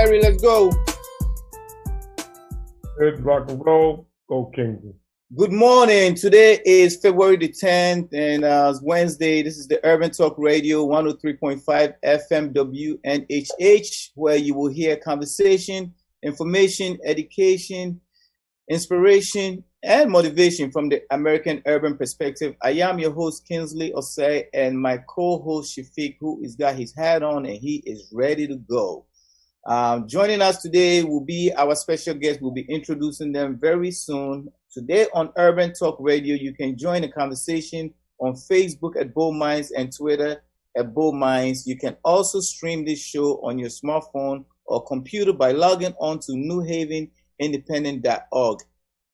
Harry, let's go. Let's rock and roll. Go Kingsley. Good morning. Today is February the 10th, and it's Wednesday. This is the Urban Talk Radio 103.5 FM WNHH, where you will hear conversation, information, education, inspiration, and motivation from the American urban perspective. I am your host, Kingsley Ossei, and my co-host, Shafiq, who has got his hat on and he is ready to go. Joining us today will be our special guest. We'll be introducing them very soon. Today on Urban Talk Radio, you can join the conversation on Facebook at Bold Minds and Twitter at Bold Minds. You can also stream this show on your smartphone or computer by logging on to newhavenindependent.org.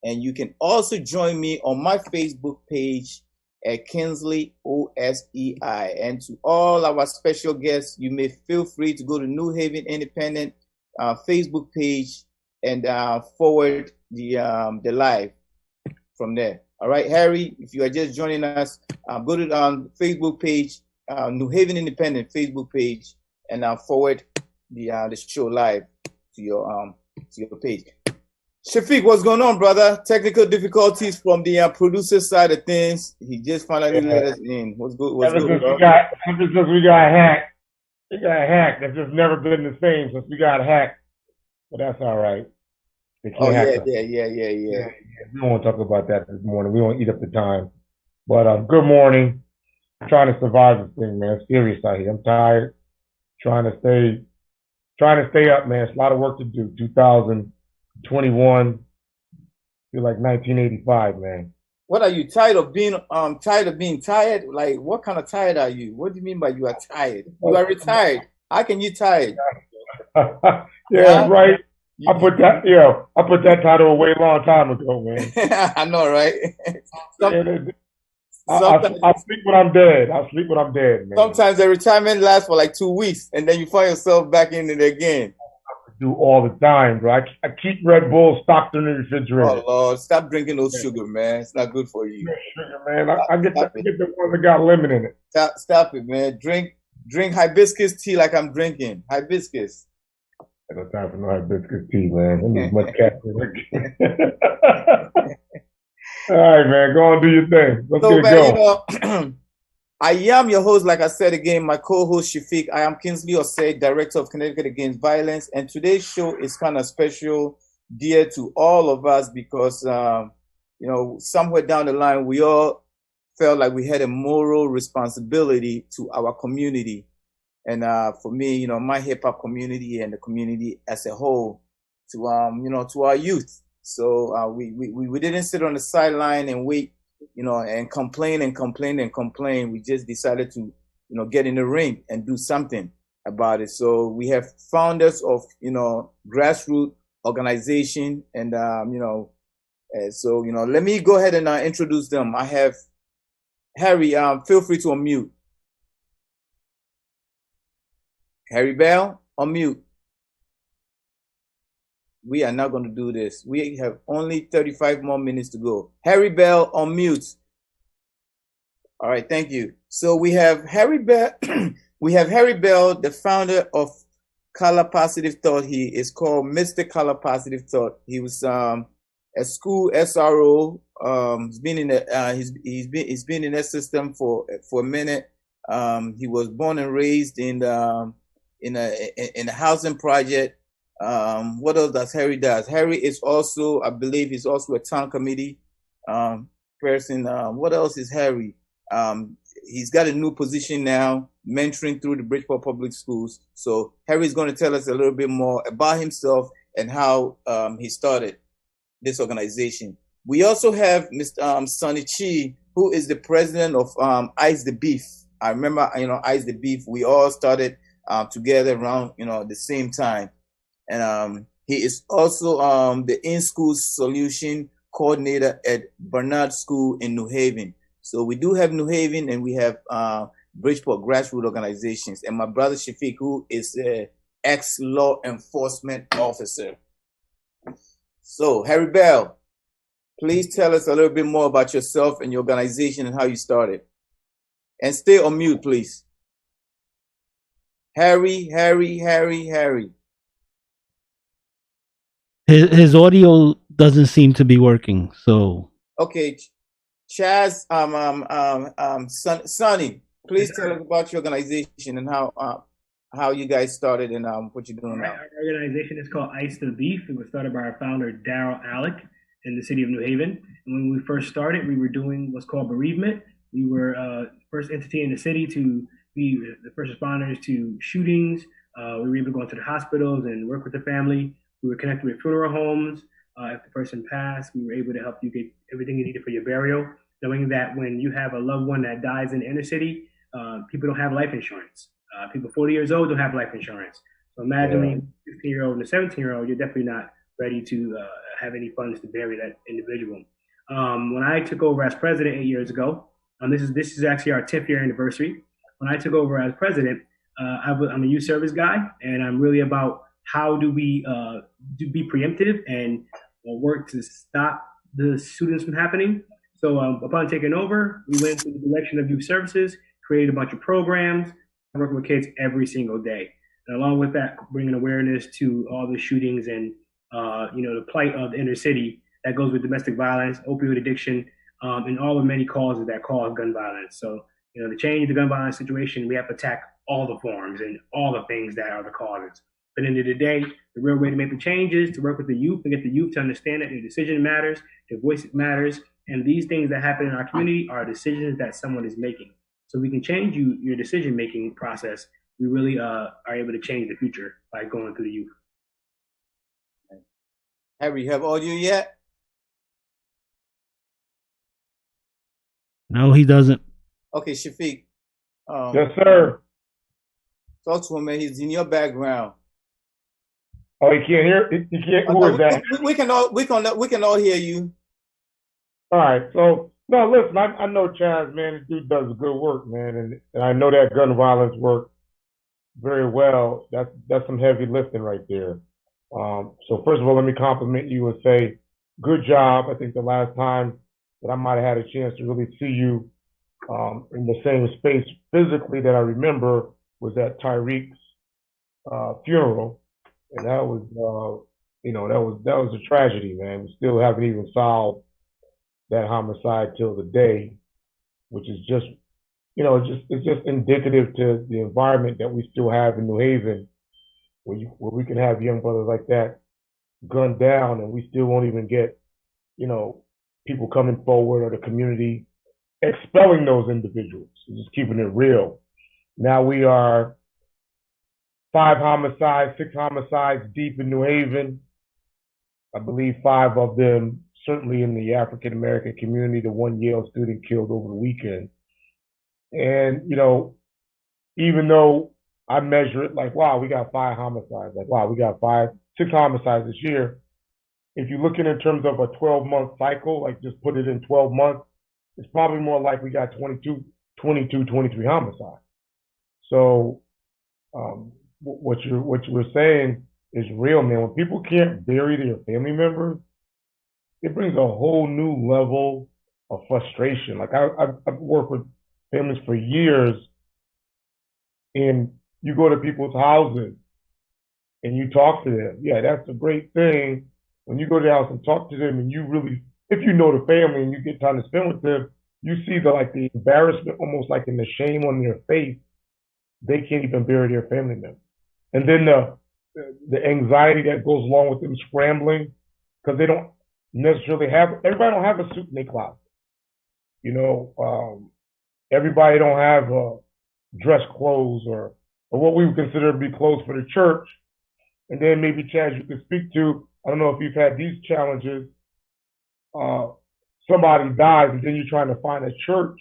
And you can also join me on my Facebook page at Kingsley Ossei. And to all our special guests, you may feel free to go to New Haven Independent Facebook page and forward the live from there. All right, Harry, if you are just joining us, go to the Facebook page, New Haven Independent Facebook page, and forward the show live to your page. Shafiq, what's going on, brother? Technical difficulties from the producer side of things. He just finally let us in. What's good? Ever since we got hacked, it got hacked. It's just never been the same since we got hacked. But that's all right. Oh yeah. We won't talk about that this morning. We won't eat up the time. But good morning. I'm trying to survive this thing, man. It's serious out here. I'm tired. Trying to stay up, man. It's a lot of work to do. 2021. Feel like 1985, man. What are you tired of being tired? Like, what kind of tired are you? What do you mean by you are tired? You are retired. How can you tired? Yeah, right. I put that title away a long time ago, man. I know, right? I'll sleep when I'm dead. Man. Sometimes the retirement lasts for like 2 weeks, and then you find yourself back in it again. Do all the time, bro. I keep Red Bull stocked in the refrigerator. Oh Lord, stop drinking those sugar, man. It's not good for you. Sugar, man. I get the ones that got lemon in it. Stop it, man. Drink hibiscus tea like I'm drinking. Hibiscus. I don't have time for no hibiscus tea, man. I need much caffeine. All right, man. Go on, do your thing. Let's get it going. I am your host, like I said again, my co-host Shafiq. I am Kingsley Ossei, Director of Connecticut Against Violence, and today's show is kind of special, dear to all of us, because somewhere down the line we all felt like we had a moral responsibility to our community, and for me, my hip hop community and the community as a whole, to our youth. So we didn't sit on the sideline and wait. And complain. We just decided to, get in the ring and do something about it. So we have founders of, grassroots organization, and so let me go ahead and introduce them. I have Harry. Feel free to unmute. Harry Bell, unmute. We are not going to do this. We have only 35 more minutes to go. Harry Bell, on mute. All right, thank you. So we have Harry Bell. We have Harry Bell, the founder of Color Positive Thought. He is called Mr. Color Positive Thought. He was a school SRO. He's been in he's been in that system for a minute. He was born and raised in a housing project. What else does Harry does? Harry is also, I believe, he's also a town committee person. What else is Harry? He's got a new position now, mentoring through the Bridgeport Public Schools. So Harry's going to tell us a little bit more about himself and how he started this organization. We also have Mr. Sonny Chi, who is the president of Ice the Beef. I remember, Ice the Beef. We all started together around, the same time. And he is also the in-school solution coordinator at Barnard School in New Haven. So we do have New Haven, and we have Bridgeport grassroots organizations. And my brother Shafiq, who is an ex-law enforcement officer. So Harry Bell, please tell us a little bit more about yourself and your organization and how you started. And stay on mute, please. Harry. His audio doesn't seem to be working. So Okay, Chaz, Sonny, please tell us about your organization and how you guys started and what you're doing now. Our organization is called Ice the Beef. It was started by our founder, Daryl Alec, in the city of New Haven. And when we first started, we were doing what's called bereavement. We were first entity in the city to be the first responders to shootings. We were able to go into the hospitals and work with the family. We were connected with funeral homes. If the person passed, we were able to help you get everything you needed for your burial, knowing that when you have a loved one that dies in the inner city, people don't have life insurance. People 40 years old don't have life insurance. So imagine being a 16-year-old and a 17-year-old, you're definitely not ready to have any funds to bury that individual. When I took over as president 8 years ago, this is actually our 10th year anniversary. When I took over as president, I'm a youth service guy, and I'm really about how do we be preemptive and work to stop the shootings from happening. So upon taking over, we went in the direction of youth services, created a bunch of programs, working with kids every single day. And along with that, bringing awareness to all the shootings and the plight of the inner city that goes with domestic violence, opioid addiction, and all the many causes that cause gun violence. So, to change the gun violence situation, we have to attack all the forms and all the things that are the causes. But at the end of the day, the real way to make the change is to work with the youth and get the youth to understand that their decision matters, their voice matters, and these things that happen in our community are decisions that someone is making. So we can change your decision-making process. We really are able to change the future by going through the youth. Harry, you have audio yet? no, he doesn't. Okay, Shafiq. Yes, sir. Talk to him, man. He's in your background. Oh, he can't hear. He can't. Who is that? We can all hear you. All right. So no, listen. I know Chaz, man. This dude does good work, man, and I know that gun violence work very well. That's some heavy lifting right there. So first of all, let me compliment you and say, good job. I think the last time that I might have had a chance to really see you in the same space physically that I remember was at Tyreek's funeral, and that was that was a tragedy, man. We still haven't even solved that homicide till the day, which is just it's just indicative to the environment that we still have in New Haven, where we can have young brothers like that gunned down, and we still won't even get people coming forward or the community expelling those individuals. Just keeping it real. Now we are 5 homicides, 6 homicides deep in New Haven. I believe 5 of them certainly in the African American community. The one Yale student killed over the weekend. And even though I measure it like, wow, we got 5 homicides, like, wow, we got 6 homicides this year. If you're looking in terms of a 12-month cycle, like just put it in 12 months, it's probably more like we got 23 homicides. So what you're saying is real, man. When people can't bury their family members, it brings a whole new level of frustration. Like I've worked with families for years, and you go to people's houses and you talk to them. Yeah, that's a great thing. When you go to the house and talk to them, and you really, if you know the family and you get time to spend with them, you see the embarrassment, almost like in the shame on their face. They can't even bury their family member, and then the anxiety that goes along with them scrambling because they don't necessarily everybody don't have a suit in their closet. Everybody don't have dress clothes or what we would consider to be clothes for the church. And then maybe, Chaz, you could speak to, I don't know if you've had these challenges. Somebody dies and then you're trying to find a church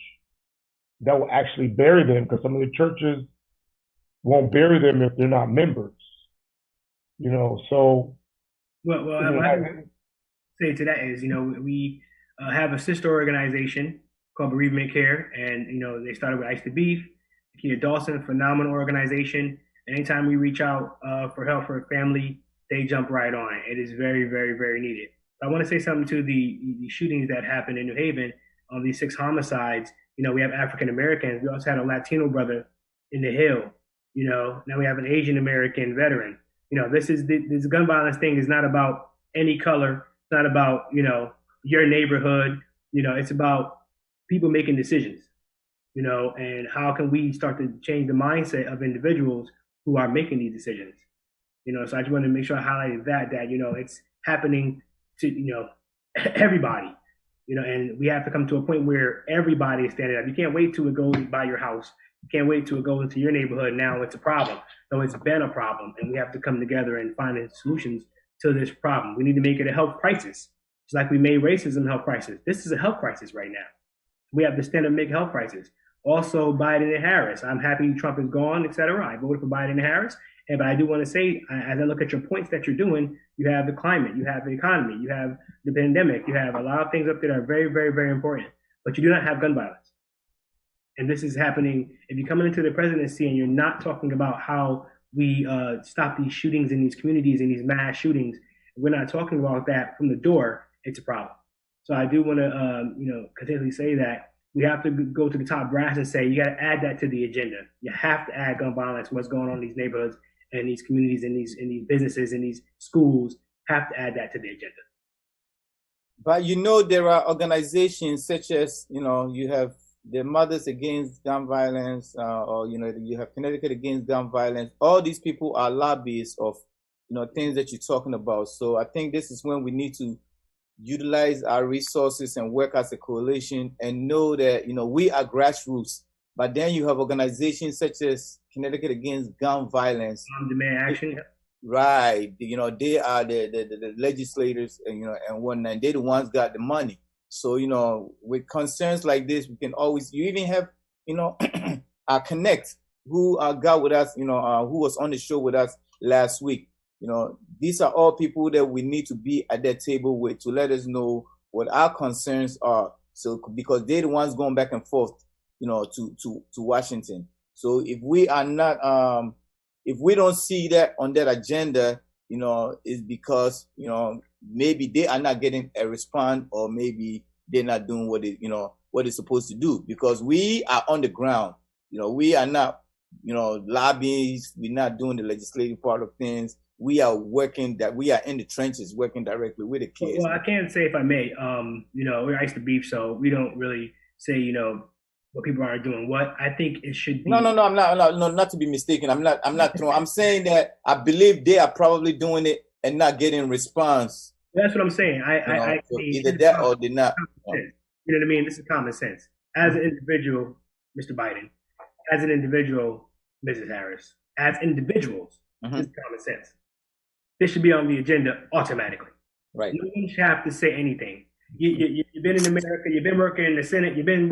that will actually bury them, because some of the churches won't bury them if they're not members. So. Well, what I can say to that is, we have a sister organization called Bereavement Care, and they started with Ice the Beef. Kia Dawson, phenomenal organization. Anytime we reach out for help for a family, they jump right on it. It is very, very, very needed. I want to say something to the shootings that happened in New Haven on these 6 homicides. We have African Americans. We also had a Latino brother in the Hill. Now we have an Asian American veteran. This gun violence thing is not about any color. It's not about, your neighborhood. It's about people making decisions, and how can we start to change the mindset of individuals who are making these decisions. So I just wanted to make sure I highlighted that it's happening to everybody. And we have to come to a point where everybody is standing up. You can't wait till it goes by your house. You can't wait till it goes into your neighborhood. Now it's a problem. No, it's been a problem, and we have to come together and find solutions to this problem. We need to make it a health crisis. It's like we made racism a health crisis. This is a health crisis right now. We have to stand up and make a health crisis. Also, Biden and Harris. I'm happy Trump is gone, et cetera. I voted for Biden and Harris. But I do want to say, as I look at your points that you're doing, you have the climate, you have the economy, you have the pandemic, you have a lot of things up there that are very, very, very important. But you do not have gun violence. And this is happening. If you're coming into the presidency and you're not talking about how we stop these shootings in these communities and these mass shootings, we're not talking about that from the door, it's a problem. So I do want to, continually say that we have to go to the top brass and say, you got to add that to the agenda. You have to add gun violence, what's going on in these neighborhoods and these communities and these businesses and these schools, have to add that to the agenda. But there are organizations such as, you have the Mothers Against Gun Violence, or you have Connecticut Against Gun Violence. All these people are lobbyists of things that you're talking about. So I think this is when we need to utilize our resources and work as a coalition and know that we are grassroots. But then you have organizations such as Connecticut Against Gun Violence. Demand action. Right. They are the legislators and whatnot. They're the ones got the money. So, with concerns like this, we can always, you even have, our Connect, who got with us, who was on the show with us last week. These are all people that we need to be at that table with to let us know what our concerns are. So, because they're the ones going back and forth, to Washington. So if we are not, if we don't see that on that agenda, it's because, maybe they are not getting a response, or maybe they're not doing what they're supposed to do, because we are on the ground. We are not, lobbyists. We're not doing the legislative part of things. We are working we are in the trenches, working directly with the kids. Well, I can say, if I may, we're Ice the Beef, so we don't really say, what people are doing. What I think it should be. No, I'm not to be mistaken. I'm not throwing. I'm saying that I believe they are probably doing it and not getting response. That's what I'm saying. So either that or they're not. You know what I mean? This is common sense. As an individual, Mr. Biden, as an individual, Mrs. Harris, as individuals, this is common sense. This should be on the agenda automatically. Right. No one should have to say anything. You've been in America, you've been working in the Senate, you've been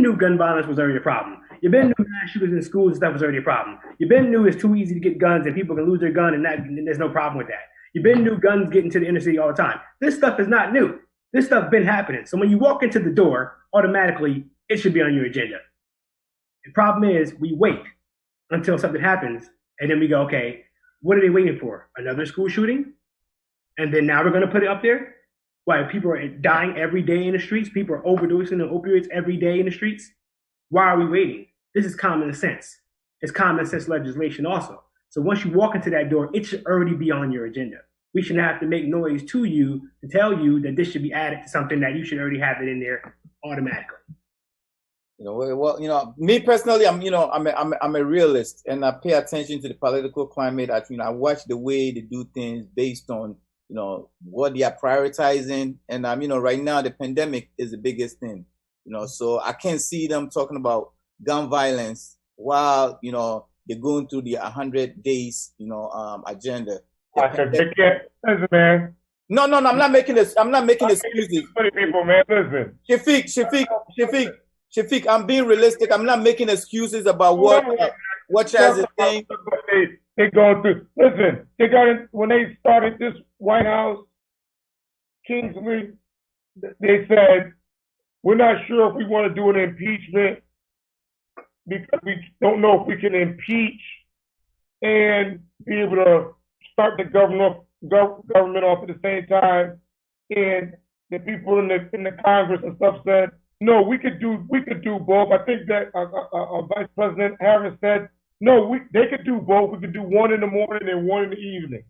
knew gun violence was already a problem. You've been knew mass shooters in schools and stuff was already a problem. You've been knew it's too easy to get guns and people can lose their gun and there's no problem with that. You've been knew guns get into the inner city all the time. This stuff is not new. This stuff been happening. So when you walk into the door, automatically it should be on your agenda. The problem is we wait until something happens and then we go, okay, what are they waiting for? Another school shooting? And then now we're going to put it up there? Why, people are dying every day in the streets? People are overdosing on opioids every day in the streets? Why are we waiting? This is common sense. It's common sense legislation also. So once you walk into that door, it should already be on your agenda. We shouldn't have to make noise to you to tell you that this should be added to something that you should already have it in there automatically. Well, me personally, I'm a realist, and I pay attention to the political climate. I watch the way they do things based on what they are prioritizing. And, right now the pandemic is the biggest thing, so I can't see them talking about gun violence while, they're going through the 100 days, agenda. Man. No, I'm not making this. I'm not making excuses. People, man, listen. Shafiq, I'm being realistic. I'm not making excuses about what Chaz is saying. They going through. Listen, they got it when they started this White House. Kingsley, they said, we're not sure if we want to do an impeachment because we don't know if we can impeach and be able to start the government off at the same time. And the people in the Congress and stuff said, no, we could do both. I think that Vice President Harris said, no, they could do both. We could do one in the morning and one in the evening.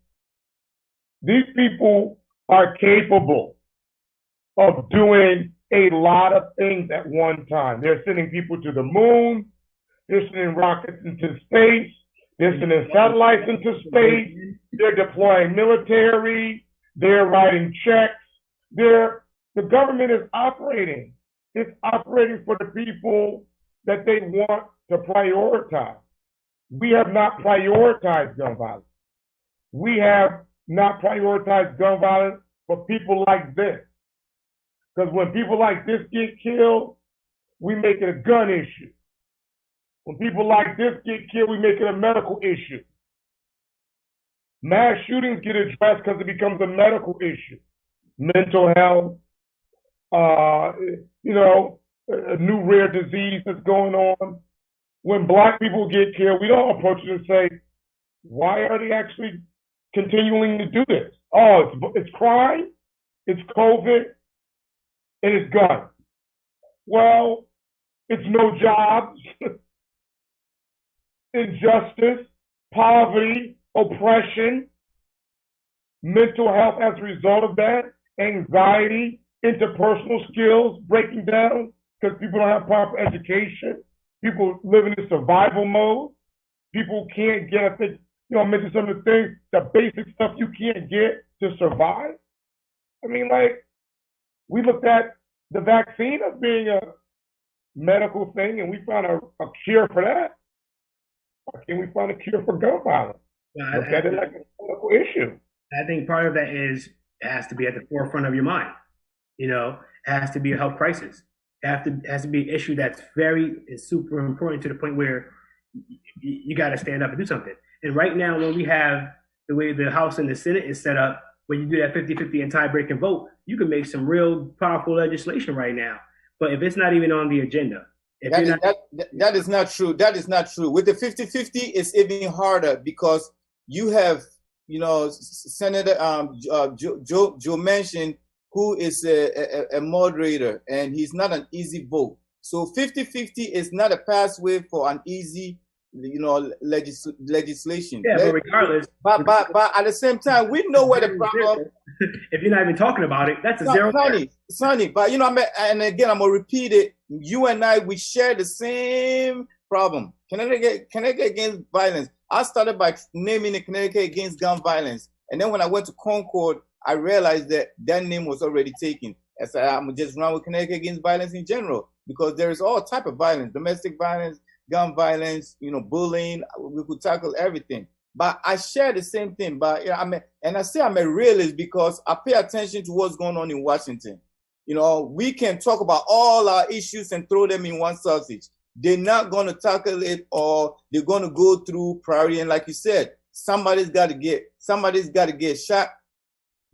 These people are capable of doing a lot of things at one time. They're sending people to the moon. They're sending rockets into space. They're sending satellites into space. They're deploying military. They're writing checks. The government is operating. It's operating for the people that they want to prioritize. We have not prioritized gun violence. We have not prioritized gun violence for people like this. Because when people like this get killed, we make it a gun issue. When people like this get killed, we make it a medical issue. Mass shootings get addressed because it becomes a medical issue. Mental health, a new rare disease that's going on. When black people get killed, we don't approach it and say, why are they actually continuing to do this? Oh, it's crime, it's COVID, and it's guns. Well, it's no jobs, injustice, poverty, oppression, mental health as a result of that, anxiety, interpersonal skills breaking down because people don't have proper education. People live in survival mode. People can't get, I think, I mentioned some of the things, the basic stuff you can't get to survive. I mean, like, we looked at the vaccine as being a medical thing, and we found a cure for that. Why can't we find a cure for gun violence? Look at it like a medical issue. I think part of that is it has to be at the forefront of your mind. It has to be a health crisis. It has to be an issue that's super important to the point where you got to stand up and do something. And right now, when we have the way the House and the Senate is set up, when you do that 50-50 and tie-breaking vote, you can make some real powerful legislation right now. But if it's not even on the agenda, that is not true. That is not true. With the 50-50, it's even harder because you have, Senator Joe Manchin, who is a moderator, and he's not an easy vote. So 50-50 is not a pathway for an easy, legislation. Yeah, but regardless. But at the same time, we know where the problem. If you're not even talking about it, that's a zero. Sonny, but and again, I'm gonna repeat it. You and I, we share the same problem. Connecticut against violence. I started by naming the Connecticut against gun violence, and then when I went to Concord, I realized that name was already taken. I said, I'm just run with Connecticut against violence in general, because there is all type of violence, domestic violence, gun violence, bullying. We could tackle everything. But I share the same thing. But I say I'm a realist because I pay attention to what's going on in Washington. We can talk about all our issues and throw them in one sausage. They're not going to tackle it, or they're going to go through priority. And like you said, somebody's got to get shot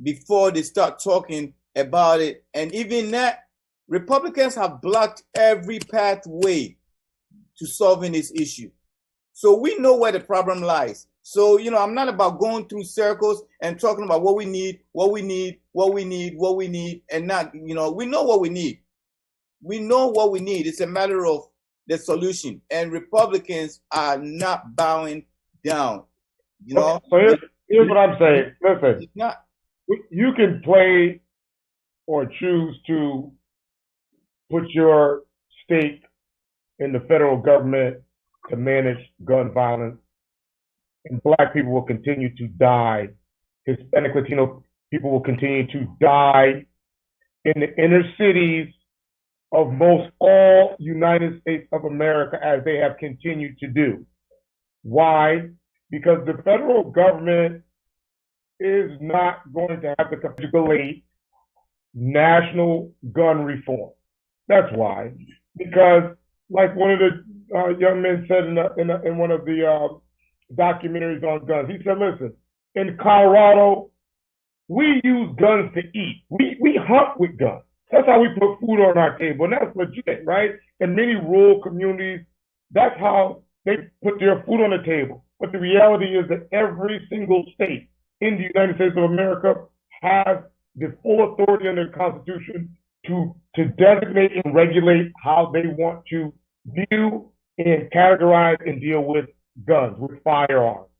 before they start talking about it. And even that, Republicans have blocked every pathway to solving this issue. So we know where the problem lies. So, I'm not about going through circles and talking about what we need, and not, we know what we need. We know what we need. It's a matter of the solution. And Republicans are not bowing down, So here's what I'm saying. Listen, you can play or choose to put your stake in the federal government to manage gun violence, and Black people will continue to die. Hispanic, Latino people will continue to die in the inner cities of most all United States of America, as they have continued to do. Why? Because the federal government is not going to have the capacity to regulate national gun reform. That's why. Because, like one of the young men said in one of the documentaries on guns, he said, listen, in Colorado, we use guns to eat. We hunt with guns. That's how we put food on our table, and that's legit, right? In many rural communities, that's how they put their food on the table. But the reality is that every single state in the United States of America has the full authority under the Constitution to designate and regulate how they want to view and categorize and deal with guns, with firearms.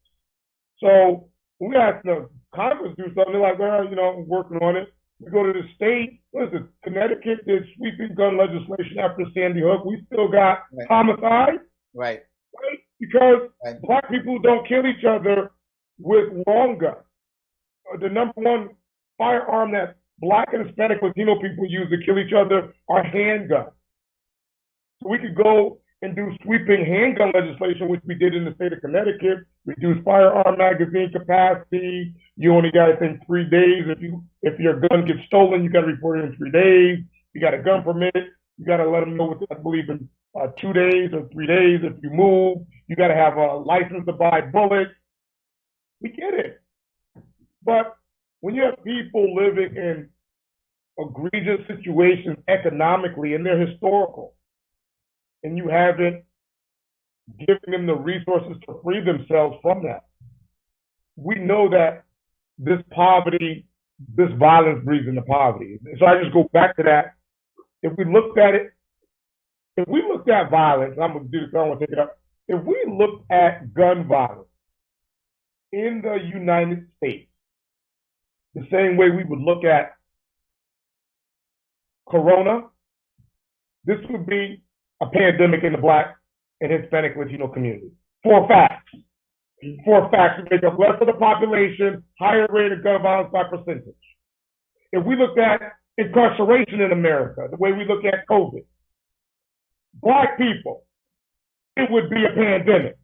So we ask the Congress do something, they're like, well, I'm working on it. We go to the state. Listen, Connecticut did sweeping gun legislation after Sandy Hook. We still got homicide, Right. right? Because black people don't kill each other with long guns. The number one firearm that black and Hispanic Latino people use to kill each other are handguns. So we could go and do sweeping handgun legislation, which we did in the state of Connecticut, reduce firearm magazine capacity. You only got, I think, 3 days. If your gun gets stolen, you got to report it in 3 days. You got a gun permit. You got to let them know within, I believe, in 2 days or 3 days. If you move, you got to have a license to buy bullets. We get it. But when you have people living in egregious situations economically, and they're historical, and you haven't given them the resources to free themselves from that, we know that this poverty, this violence breeds into poverty. So I just go back to that. If we looked at violence, I'm going to do this, I don't want to take it up. If we looked at gun violence in the United States, the same way we would look at Corona, this would be a pandemic in the Black and Hispanic Latino community. For facts. For facts, we make up less of the population, higher rate of gun violence by percentage. If we looked at incarceration in America, the way we look at COVID, Black people, it would be a pandemic.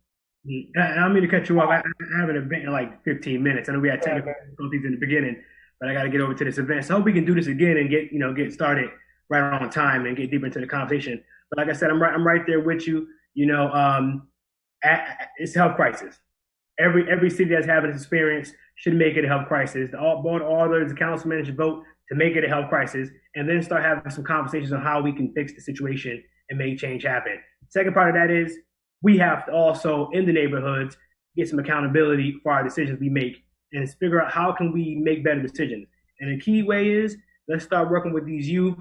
I don't mean to cut you off. I have an event in like 15 minutes. I know we had technical difficulties in the beginning, but I got to get over to this event. So I hope we can do this again and get started right on time and get deeper into the conversation. But like I said, I'm right there with you. It's a health crisis. Every city that's having this experience should make it a health crisis. All board orders, the councilmen should vote to make it a health crisis, and then start having some conversations on how we can fix the situation and make change happen. Second part of that is we have to also, in the neighborhoods, get some accountability for our decisions we make and figure out how can we make better decisions. And the key way is let's start working with these youth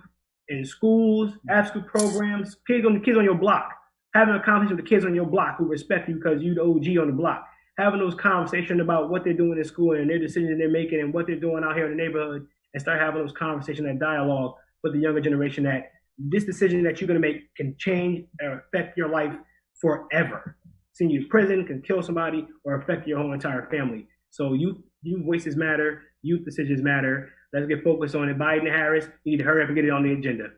in schools, after-school programs, kids on your block, having a conversation with the kids on your block who respect you because you're the OG on the block, having those conversations about what they're doing in school and their decisions they're making and what they're doing out here in the neighborhood, and start having those conversations and dialogue with the younger generation that this decision that you're going to make can change or affect your life forever. Send you to prison, can kill somebody, or affect your whole entire family. So youth voices matter, youth decisions matter. Let's get focused on it. Biden and Harris, you need to hurry up and get it on the agenda.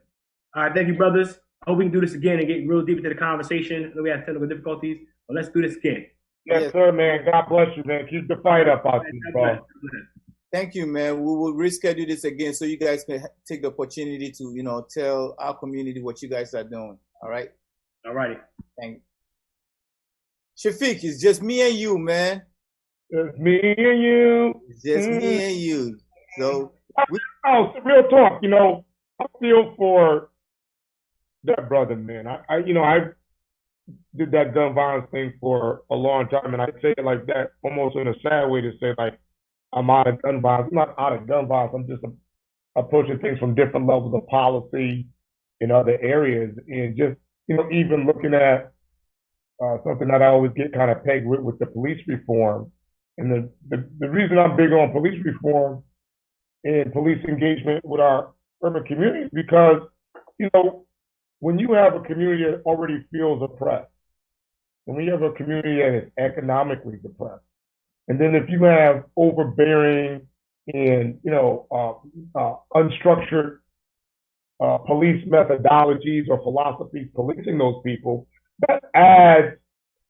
All right, thank you, brothers. I hope we can do this again and get real deep into the conversation. I know we have technical difficulties, but let's do this again. Yes, sir, man. God bless you, man. Keep the fight up out there, bro. Thank you, man. We will reschedule this again so you guys can take the opportunity to, tell our community what you guys are doing. All right? All righty. Thank you. Shafiq, it's just me and you, man. It's me and you. It's just me and you. So, real talk, I feel for that brother, man. I did that gun violence thing for a long time, and I say it like that almost in a sad way to say, like, I'm out of gun violence. I'm not out of gun violence. I'm just approaching things from different levels of policy in other areas. And just, even looking at something that I always get kind of pegged with the police reform. And the reason I'm big on police reform and police engagement with our urban communities, because, when you have a community that already feels oppressed, and when you have a community that is economically depressed, and then if you have overbearing and, unstructured police methodologies or philosophies policing those people, that adds,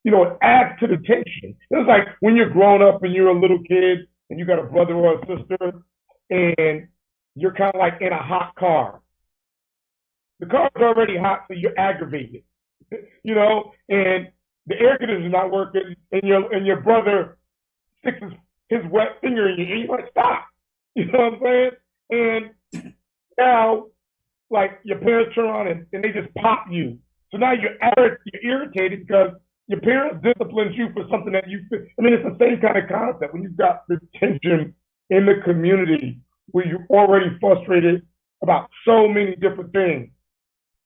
it adds to the tension. It's like when you're grown up and you're a little kid and you got a brother or a sister and you're kind of like in a hot car. The car's already hot, so you're aggravated, and the air conditioner's not working, and your brother sticks his wet finger in you, and you're like, stop. You know what I'm saying? And now, like, your parents turn on and they just pop you. So now you're irritated because your parents disciplined you for something that it's the same kind of concept. When you've got this tension in the community where you're already frustrated about so many different things,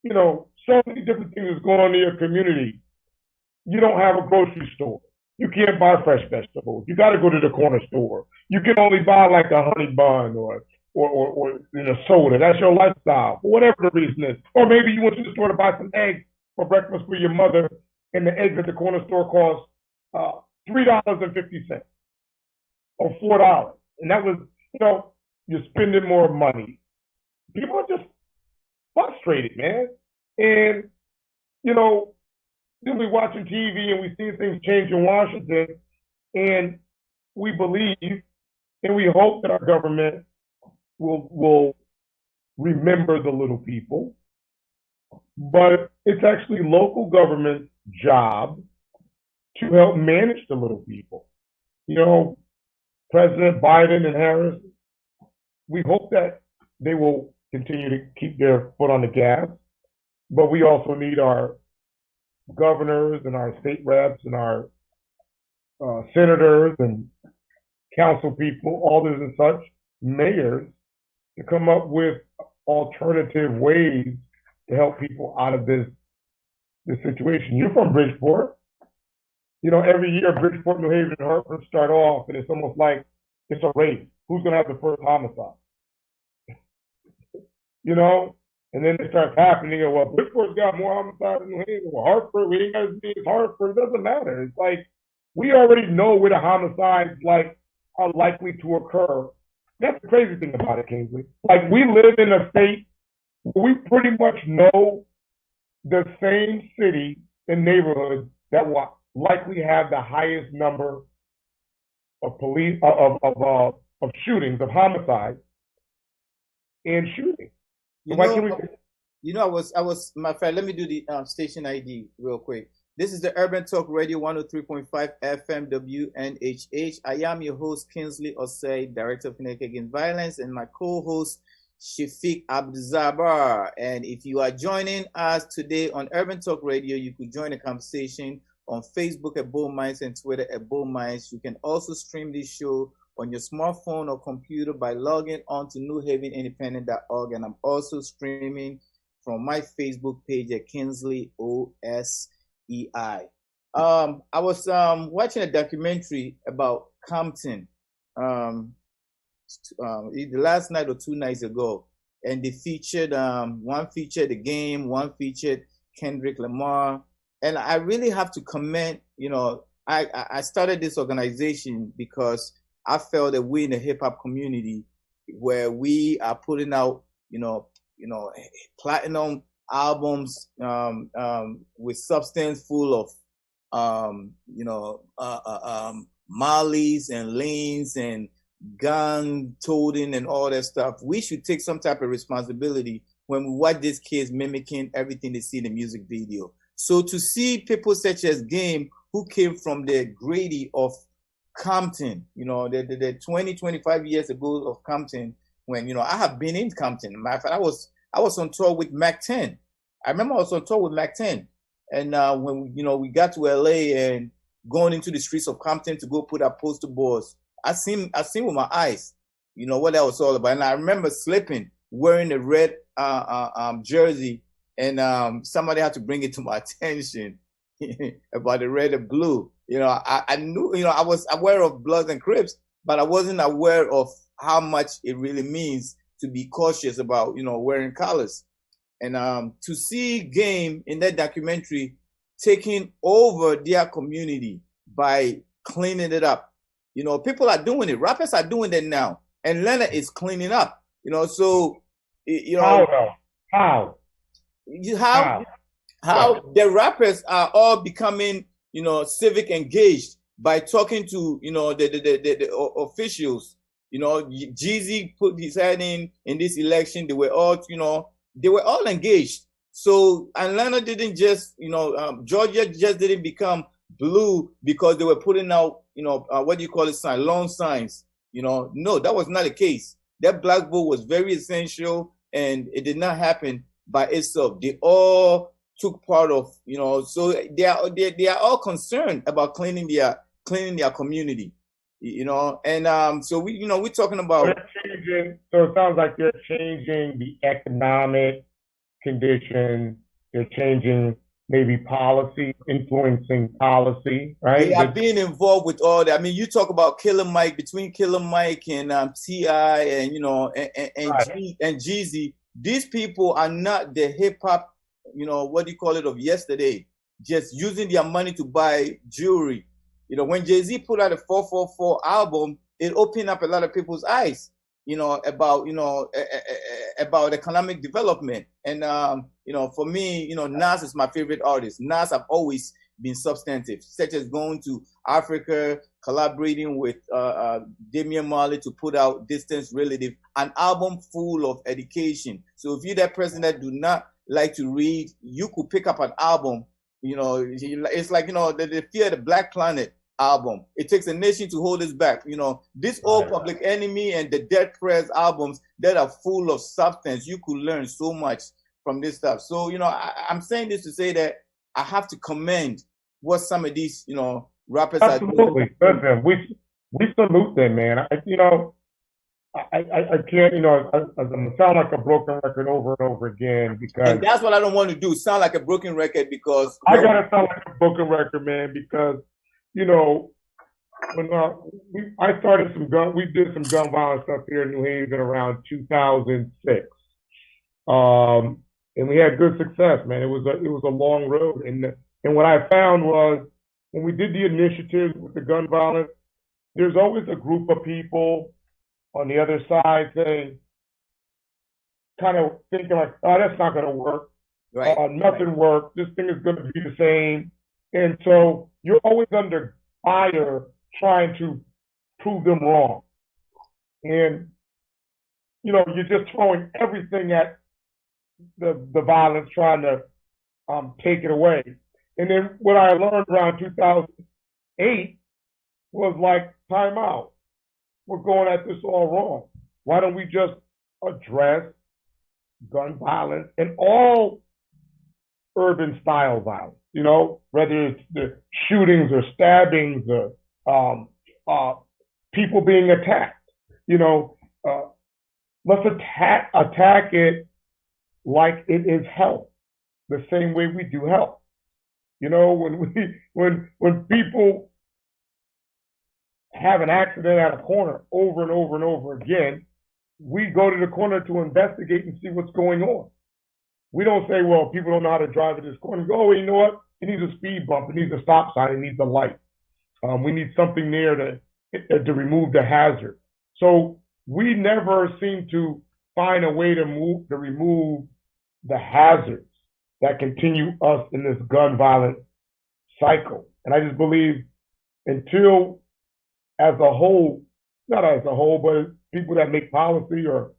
so many different things that's going on in your community. You don't have a grocery store. You can't buy fresh vegetables. You got to go to the corner store. You can only buy like a honey bun or soda. That's your lifestyle, for whatever the reason is. Or maybe you went to the store to buy some eggs for breakfast for your mother, and the eggs at the corner store cost $3.50 or $4, and that was you're spending more money. People are just frustrated, man, and then we watching TV and we see things change in Washington, and we believe and we hope that our government will remember the little people. But it's actually local government's job to help manage the little people. President Biden and Harris, we hope that they will continue to keep their foot on the gas, but we also need our governors and our state reps and our senators and council people, alders and such, mayors, to come up with alternative ways to help people out of this situation. You're from Bridgeport. Every year Bridgeport, New Haven, and Hartford start off, and it's almost like it's a race. Who's going to have the first homicide? And then it starts happening, and well, Bridgeport's got more homicides than New Haven. Well, Hartford, we ain't got to see it's Hartford. It doesn't matter. It's like we already know where the homicides are likely to occur. That's the crazy thing about it, Kingsley. Like, we live in a state where we pretty much know the same city and neighborhood that will likely have the highest number of police of shootings, of homicides and shootings. I was, my friend, let me do the station ID real quick. This is the Urban Talk Radio 103.5 FM WNHH. I am your host, Kingsley Ossei, Director of Connecticut Against Violence, and my co-host, Shafiq Abdussabur. And if you are joining us today on Urban Talk Radio, you could join the conversation on Facebook at Bold Minds and Twitter at Bold Minds. You can also stream this show on your smartphone or computer by logging on to newhavenindependent.org. And I'm also streaming from my Facebook page at Kingsley Ossei. I was watching a documentary about Compton the last night or 2 nights ago, and they featured one featured the game, one featured Kendrick Lamar, and I really have to commend. I started this organization because I felt that we in the hip hop community, where we are putting out platinum albums with substance full of mollies and leans and gun toting and all that stuff. We should take some type of responsibility when we watch these kids mimicking everything they see in the music video. So to see people such as Game, who came from the Grady of Compton, the 20, 25 years ago of Compton, when, I have been in Compton. Matter of fact, I was on tour with Mac 10. I remember I was on tour with Mac 10. And when, we got to LA and going into the streets of Compton to go put up poster boards, I seen with my eyes, what that was all about. And I remember slipping, wearing a red jersey, and somebody had to bring it to my attention about the red and blue. I knew, I was aware of Bloods and Crips, but I wasn't aware of how much it really means to be cautious about, wearing colors. And to see Game in that documentary taking over their community by cleaning it up. People are doing it. Rappers are doing that now. And Leonard is cleaning up. So How the rappers are all becoming, civic engaged by talking to, the officials. Jeezy put his head in this election. They were all engaged. So Atlanta didn't just, Georgia just didn't become blue because they were putting out, loan signs. No, that was not the case. That black vote was very essential, and it did not happen by itself. They all took part of, so they are all concerned about cleaning their community, and so we're talking about. So it sounds like they're changing the economic conditions. They're changing maybe policy, influencing policy, right? Yeah, being involved with all that. I mean, you talk about Killer Mike, between Killer Mike and T.I. and Right. And Jeezy. These people are not the hip hop, what do you call it, of yesterday. Just using their money to buy jewelry. When Jay-Z put out a 444 album, it opened up a lot of people's eyes, about economic development. And for me, Nas is my favorite artist. Nas have always been substantive, such as going to Africa, collaborating with Damian Marley to put out Distance Relative, an album full of education. So if you're that person that do not like to read, you could pick up an album. It's like, the Fear of the Black Planet album. It takes a nation to hold us back. This old Public Enemy and the Dead Prez albums that are full of substance. You could learn so much from this stuff. So, I'm saying this to say that I have to commend what some of these, rappers are doing. Absolutely. Listen, we salute them, man. I can't, I'm gonna sound like a broken record over and over again because. And that's what I don't want to do. Sound like a broken record because. I gotta sound like a broken record, man, because, when I started we did some gun violence stuff here in New Haven around 2006. And we had good success, man. It was a long road. And what I found was when we did the initiatives with the gun violence, there's always a group of people on the other side saying, kind of thinking like, oh, that's not going to work. Right. Nothing works. This thing is going to be the same. And so you're always under fire trying to prove them wrong. And, you're just throwing everything at the violence, trying to take it away. And then what I learned around 2008 was like, time out. We're going at this all wrong. Why don't we just address gun violence and all urban style violence? Whether it's the shootings or stabbings or people being attacked. Let's attack it like it is health, the same way we do health. When people have an accident at a corner over and over and over again, we go to the corner to investigate and see what's going on. We don't say, well, people don't know how to drive at this corner. We go, oh, you know what? It needs a speed bump. It needs a stop sign. It needs a light. We need something there to remove the hazard. So we never seem to find a way to remove the hazards that continue us in this gun violence cycle. And I just believe until, as a whole, not as a whole, but people that make policy or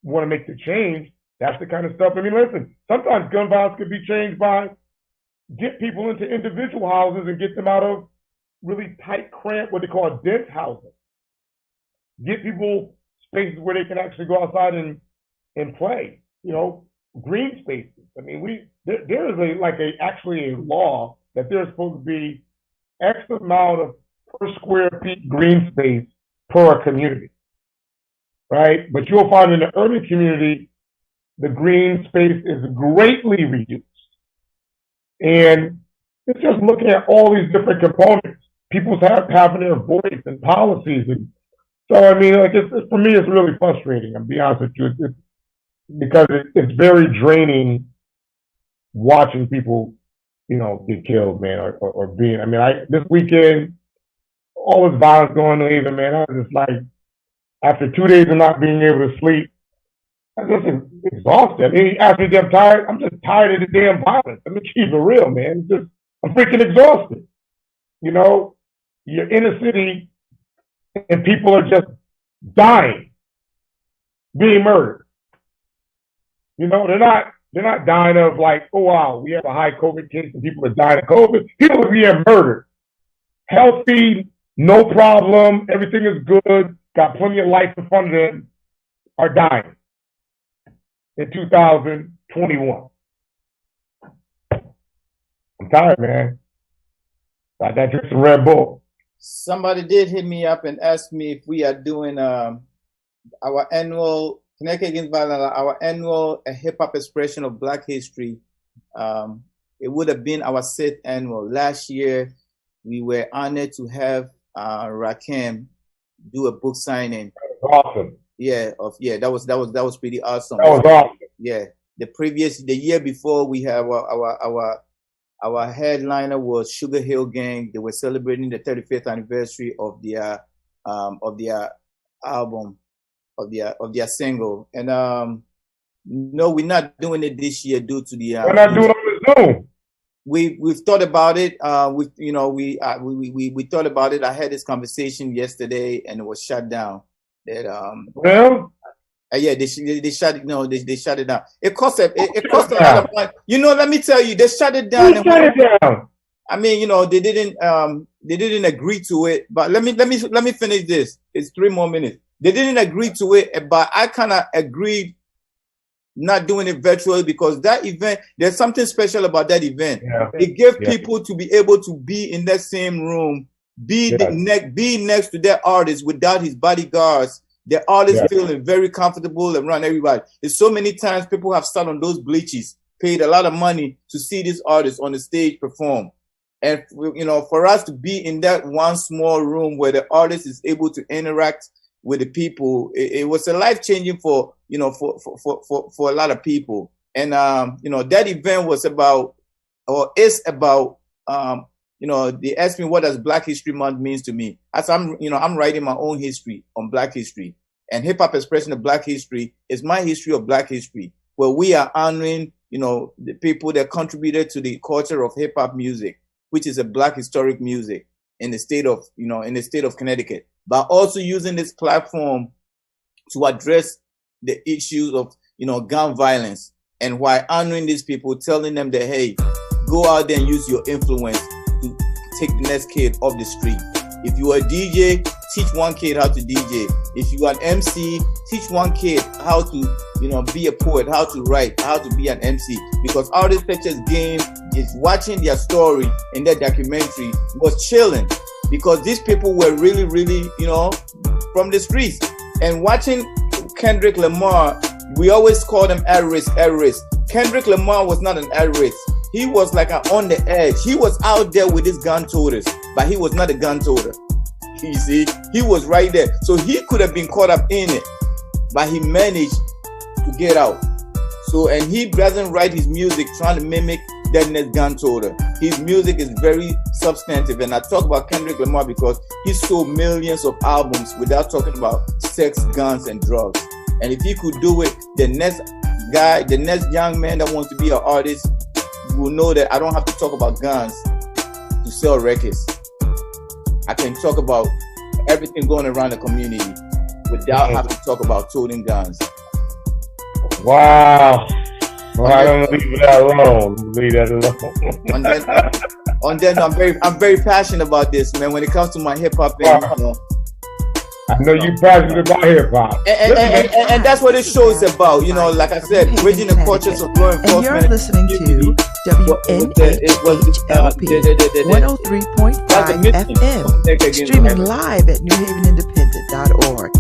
want to make the change, that's the kind of stuff. I mean, listen, sometimes gun violence could be changed by get people into individual houses and get them out of really tight, cramped, what they call dense housing. Get people spaces where they can actually go outside and play, green spaces. I mean, there is actually a law that there's supposed to be X amount of per square feet green space per community, right? But you'll find in the urban community, the green space is greatly reduced. And it's just looking at all these different components. People's having their voice and policies. And so, I mean, for me, it's really frustrating. I'll be honest with you. Because it's very draining watching people, get killed, man, or being. I mean, this weekend, all this violence going on, even, man, I was just like, after 2 days of not being able to sleep, I'm just exhausted. I mean, after I'm tired, I'm just tired of the damn violence. I mean, keep it real, man. I'm freaking exhausted. You're in a city and people are just dying, being murdered. They're not dying of like, oh wow, we have a high COVID case and people are dying of COVID. People are being murdered. Healthy, no problem, everything is good, got plenty of life in front of them, are dying in 2021. I'm tired, man. I got to drink some Red Bull. Somebody did hit me up and ask me if we are doing our annual Connecticut Against Violence, our annual hip hop expression of Black history it would have been our 6th annual. Last year, we were honored to have Rakim do a book signing. Awesome. Yeah, that was pretty awesome. That was awesome. Yeah, the year before, we have our headliner was Sugar Hill Gang. They were celebrating the 35th anniversary of their album, of their single. And no, we're not doing it this year due to the. We're not doing it on the Zoom. We've thought about it. We thought about it. I had this conversation yesterday, and it was shut down. That Well. Yeah, they shut it. No, they shut it down. It cost a lot of money. Let me tell you, they shut it down. Shut it down. I mean, they didn't agree to it. But let me finish this. It's 3 more minutes. They didn't agree to it, but I kind of agreed not doing it virtually because that event, there's something special about that event. Yeah. It gave people to be able to be in that same room, be next to their artist without his bodyguards. The artists feeling very comfortable around everybody. There's so many times people have sat on those bleachers, paid a lot of money to see these artists on the stage perform. And, for us to be in that one small room where the artist is able to interact with the people, it was a life-changing for a lot of people. And, that event was about, or is about, they asked me what does Black History Month means to me. As I'm writing my own history on Black history, and hip hop expression of Black history is my history of Black history, where we are honoring, the people that contributed to the culture of hip hop music, which is a Black historic music in the state of, Connecticut, but also using this platform to address the issues of, gun violence, and while honoring these people, telling them that, hey, go out there and use your influence to take the next kid off the street. If you are a DJ, teach one kid how to DJ. If you are an MC, teach one kid how to, be a poet, how to write, how to be an MC. Because artists such as Game is watching their story in that documentary was chilling because these people were really, really, from the streets. And watching Kendrick Lamar, we always call them at-risk. Kendrick Lamar was not an at-risk. He was like on the edge. He was out there with his gun toters, but he was not a gun toter. You see, he was right there. So he could have been caught up in it, but he managed to get out. So, and he doesn't write his music trying to mimic that next gun toter. His music is very substantive. And I talk about Kendrick Lamar because he sold millions of albums without talking about sex, guns, and drugs. And if he could do it, the next young man that wants to be an artist will know that I don't have to talk about guns to sell records. I can talk about everything going around the community without having to talk about toting guns. Wow. Well, I don't leave that alone. Leave that alone. On that, I'm very passionate about this, man. When it comes to my hip hop, I know you're passionate about hip hop, and that's what this show is about. Like I said, bridging the cultures of law enforcement. And you're listening to WNHHLP 103.5 FM, streaming live at NewHavenIndependent.org.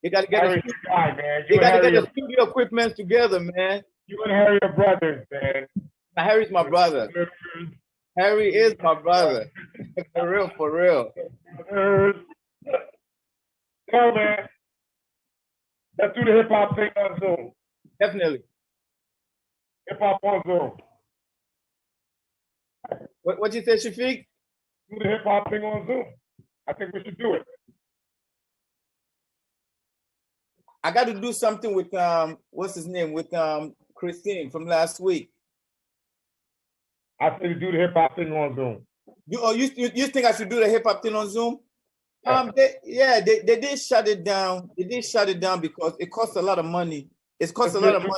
You gotta get the studio equipment together, man. You and Harry are brothers, man. Harry's my brother. Harry is my brother. For real. Come on, man. Let's do the hip hop thing on Zoom. Definitely. Hip hop on Zoom. What you say, Shafiq? Do the hip hop thing on Zoom. I think we should do it. I got to do something with what's his name, with Christine from last week. I said do the hip hop thing on Zoom. You think I should do the hip hop thing on Zoom? They did shut it down. They did shut it down because it costs a lot of money. It costs a lot of money.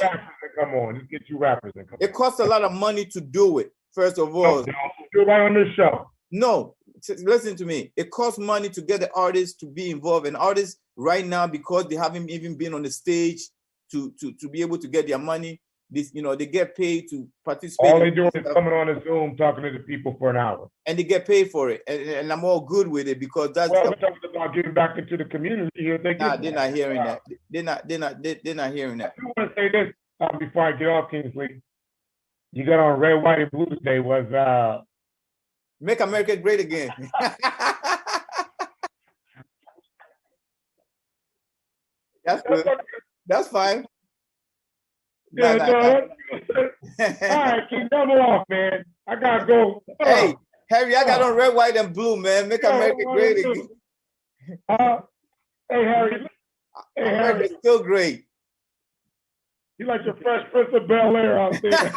Come on, let's get you rappers and come. It costs a lot of money to do it. First of all, do it right on this show. No, listen to me. It costs money to get the artists to be involved, and artists right now, because they haven't even been on the stage to be able to get their money, This, they get paid to participate. All they doing is coming on a Zoom talking to the people for an hour. And they get paid for it. And I'm all good with it because that's we're talking about getting back into the community here. They're not hearing that. They're not hearing that. I want to say this before I get off, Kingsley. You got on red, white, and blue today was Make America Great Again. That's good. That's fine. Yeah, all right, keep double off, man. I gotta go. Hey, Harry, I got on red, white, and blue, man. Make America great again. Hey, Harry. America's still great. You like your Fresh Prince of Bel-Air out there.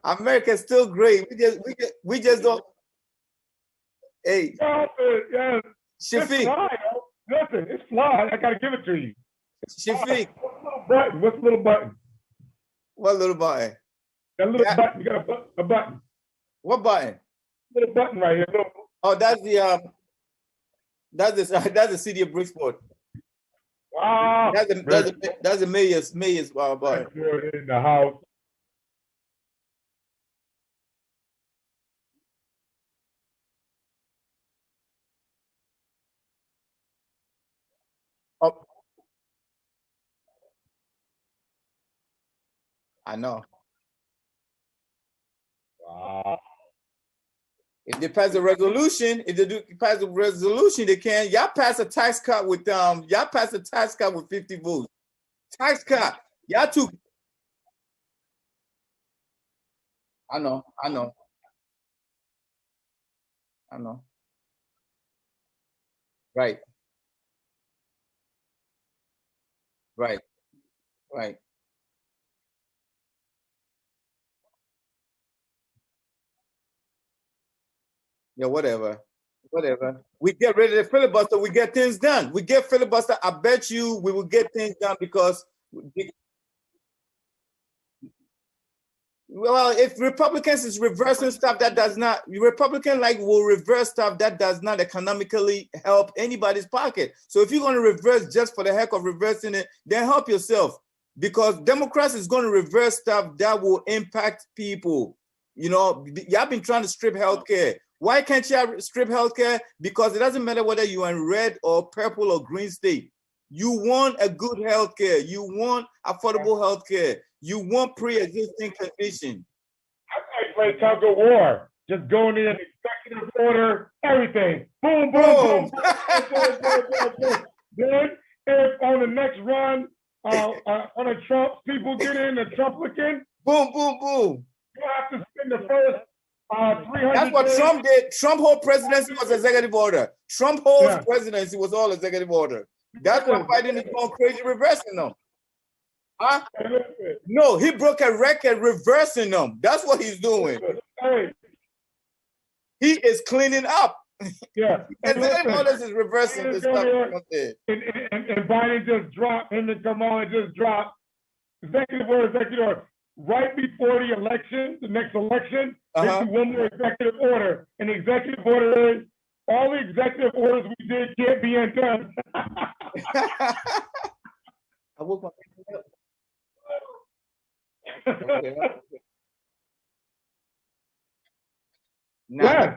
America's still great. We just don't. Hey, yeah. Shafiq. Listen, it's fly. I gotta give it to you. Shafiq. What's the little button? What little button? That little button. You got a button. What button? Little button right here. Oh, that's the city of Bridgeport. Wow. That's the mayor's button. In the house. Oh, I know. Wow. If they pass a resolution, they can. Y'all pass a tax cut with 50 votes. Tax cut. Y'all too. I know. Right. Yeah, whatever. We get rid of the filibuster, we get things done. We get filibuster, I bet you we will get things done because if Republicans is reversing stuff that does not, Republican will reverse stuff that does not economically help anybody's pocket. So if you're going to reverse just for the heck of reversing it, then help yourself, because Democrats is going to reverse stuff that will impact people. Y'all been trying to strip healthcare. Why can't you strip healthcare? Because it doesn't matter whether you're in red or purple or green state. You want a good healthcare. You want affordable healthcare. You want pre-existing condition. I play tug of war. Just going in, executive order, everything. Boom, boom, boom. Then, if on the next run, on a Trump, people get in, the Trump-looking. Boom, boom, boom. You have to spend the first 300 That's what days. Trump did. Trump whole presidency was executive order. Trump whole presidency was all executive order. That's why Biden is going crazy reversing them. Huh? No, he broke a record reversing them. That's what he's doing. Hey. He is cleaning up. Yeah. Executive orders is reversing this stuff. And Biden just dropped, him and Kamala just dropped. Executive order. Right before the election, the next election, they do one more executive order. And the executive order is, all the executive orders we did can't be undone. I woke up. Okay. Yeah.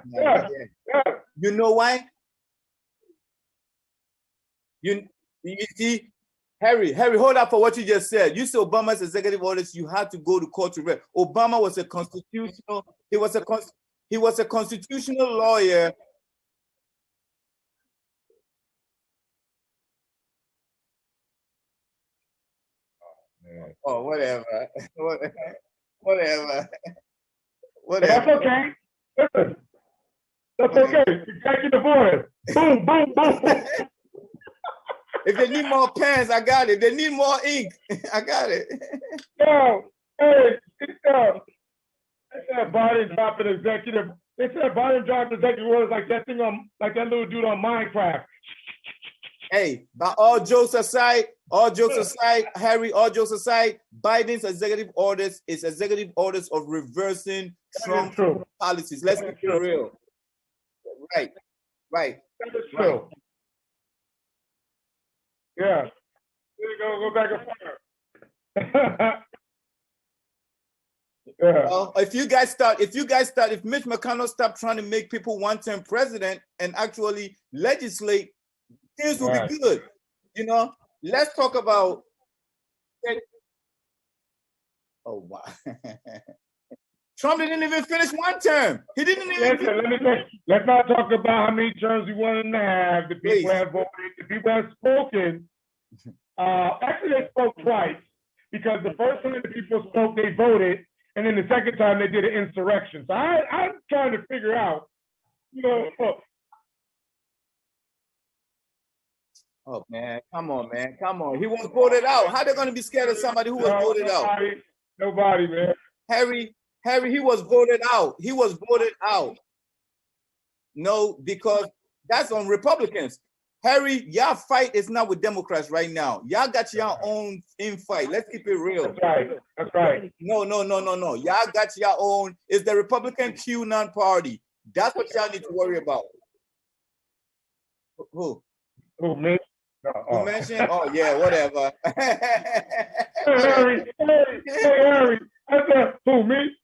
You know why? You see, Harry, hold up for what you just said. You said Obama's executive orders, you had to go to court to read. Obama was a constitutional, he was a constitutional lawyer. Oh, whatever. That's okay. Listen, that's okay. Executive order. Boom, boom, boom. If they need more pens, I got it. They need more ink. I got it. No, hey, they said Biden dropped an executive. They said Biden dropped executive orders like that thing on, like that little dude on Minecraft. Hey, but all jokes aside, Harry, Biden's executive orders is executive orders of reversing Trump's policies. Let's be real. Right. That is true. Yeah. There you go back and forth. Yeah. Well, if Mitch McConnell stop trying to make people one-term president and actually legislate, things will be good. You know, let's talk about. Oh wow. Trump didn't even finish one term. He didn't even. Listen, let's not talk about how many terms we want him to have. The people have voted. The people have spoken. Actually, they spoke twice because the first time the people spoke, they voted, and then the second time they did an insurrection. So I'm trying to figure out, you know. Oh man, come on, man, come on. He was voted out. How they gonna be scared of somebody who was voted out? Nobody, man. Harry, he was voted out. He was voted out. No, because that's on Republicans. Harry, y'all fight is not with Democrats right now. Y'all got your own fight. Let's keep it real. That's right. That's right. No. Y'all got your own. It's the Republican QAnon party. That's what y'all need to worry about. Who? Who, me? No, Who mentioned? Oh yeah, whatever. Harry. I said, who, me?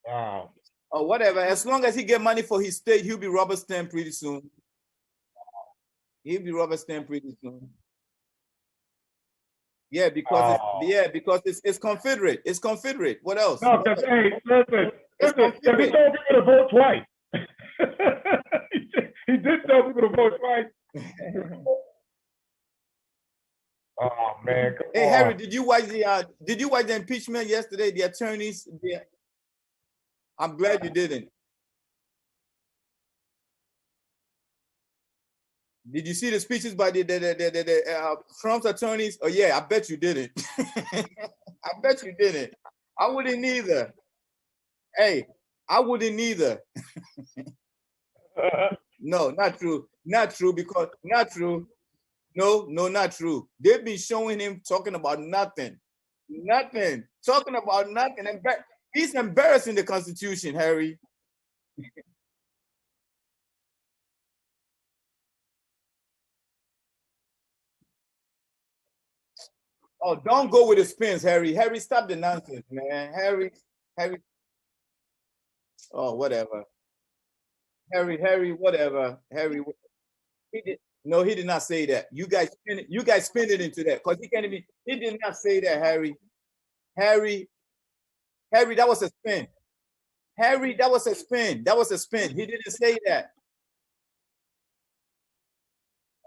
Wow. Oh, whatever. As long as he get money for his state, he'll be rubber stamped pretty soon. He'll be rubber stamped pretty soon. Yeah, because it's Confederate. It's Confederate. What else? No, because listen, he told people to vote twice. He did tell people to vote twice. Oh man! Hey Harry, did you watch the impeachment yesterday? The attorneys. I'm glad you didn't. Did you see the speeches by the Trump's attorneys? Oh yeah, I bet you didn't. I bet you didn't. I wouldn't either. Hey, I wouldn't either. No, not true. Not true because not true. No, not true. They've been showing him talking about nothing. Nothing. Talking about nothing. He's embarrassing the Constitution, Harry. Oh, don't go with the spins, Harry. Harry, stop the nonsense, man. Harry. Oh, whatever. Harry, whatever. Harry. No, he did not say that. You guys spin it into that because he can't even. He did not say that, Harry. Harry, that was a spin. Harry, that was a spin. That was a spin. He didn't say that.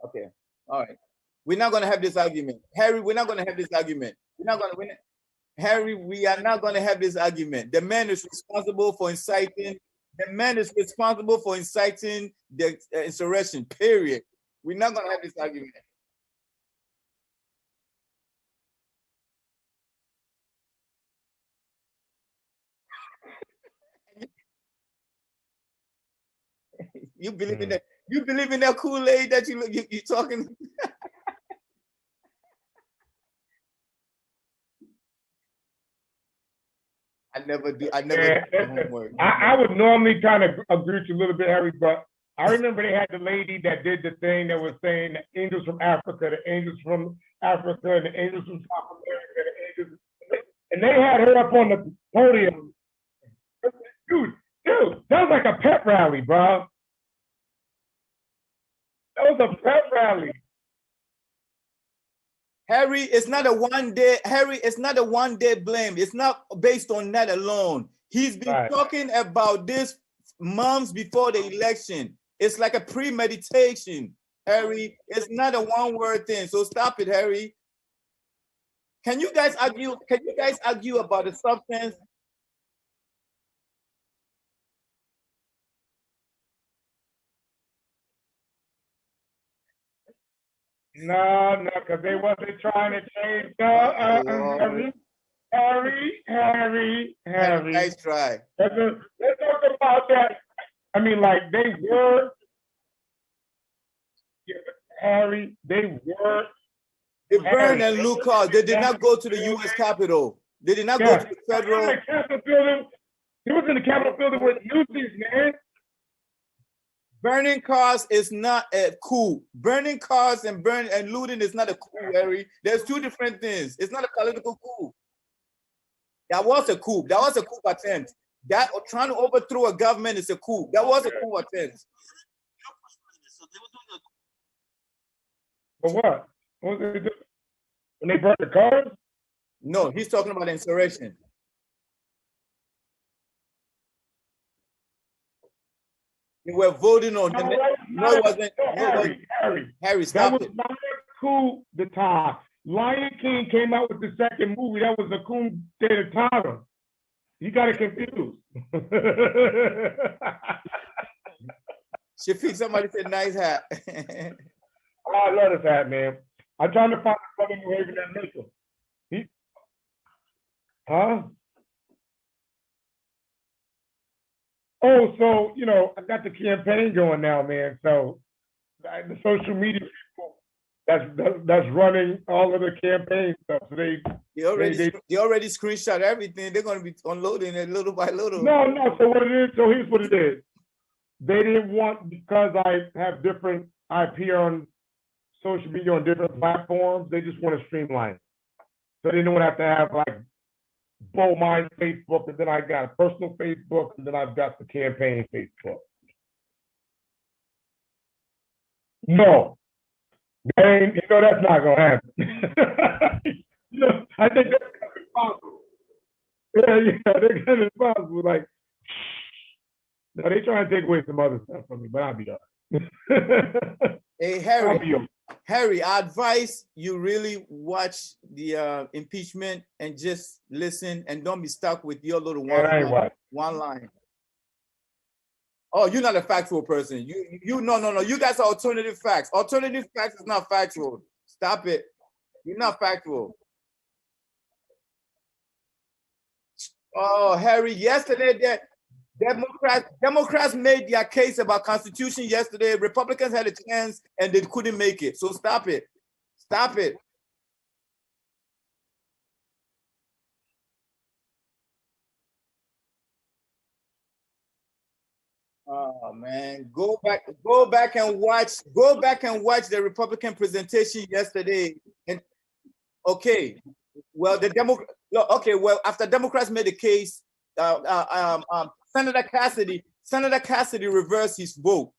Okay. All right. We're not going to have this argument. Harry, we're not going to have this argument. Harry, we are not going to have this argument. The man is responsible for inciting. The man is responsible for inciting the insurrection, period. We're not going to have this argument. You believe in that? You believe in that Kool-Aid that you talking? I never do homework. I would normally kind of agree with you a little bit, Harry, but I remember they had the lady that did the thing that was saying the angels from Africa, the angels from Africa, and the angels from South America, and they had her up on the podium. Dude, that was like a pep rally, bro. That was a pep rally. Harry, it's not a one day. Harry, it's not a one day blame. It's not based on that alone. He's been talking about this months before the election. It's like a premeditation, Harry. It's not a one word thing. So stop it, Harry. Can you guys argue? Can you guys argue about the substance? No, because they wasn't trying to change. No, Harry. Nice try. Let's talk about that. I mean, like they were, Harry. They were They burned and loot cars. They did not go to the U.S. Capitol. They did not go to the federal. He was in the Capitol building with Newsies, man. Burning cars is not a coup. Burning cars and looting is not a coup, Harry. There's two different things. It's not a political coup. That was a coup. That was a coup attempt. That trying to overthrow a government is a coup. That was a coup attempt. For what? What was it? When they burned the cars? No, he's talking about insurrection. They were voting on. No, it wasn't. Harry, stop it. That was not a coup d'etat. Lion King came out with the second movie. That was a coup d'etat. You got it confused. Shafiq, somebody said nice hat. Oh, I love this hat, man. I'm trying to find a brother in New Haven that makes them. Huh? Oh, so, you know, I got the campaign going now, man. So the social media people that's running all of the campaign stuff. So they already screenshot everything. They're going to be unloading it little by little. No. So what it is? So here's what it is. They didn't want, because I appear on social media on different platforms. They just want to streamline it. So they don't have to have like Bold Mind Facebook, and then I got a personal Facebook, and then I've got the campaign Facebook. No, you know that's not gonna happen. You know, I think that's impossible. Yeah, they're kind of impossible. Like, no, they trying to take away some other stuff from me, but I'll be all right. Hey, Harry, I advise you really watch the impeachment and just listen and don't be stuck with your little one line. Oh, you're not a factual person. No. You guys are alternative facts. Alternative facts is not factual. Stop it. You're not factual. Oh, Harry, yesterday Democrats made their case about Constitution yesterday. Republicans had a chance and they couldn't make it. So stop it. Stop it. Oh man, go back and watch the Republican presentation yesterday. And okay, well after Democrats made the case, Senator Cassidy reversed his vote.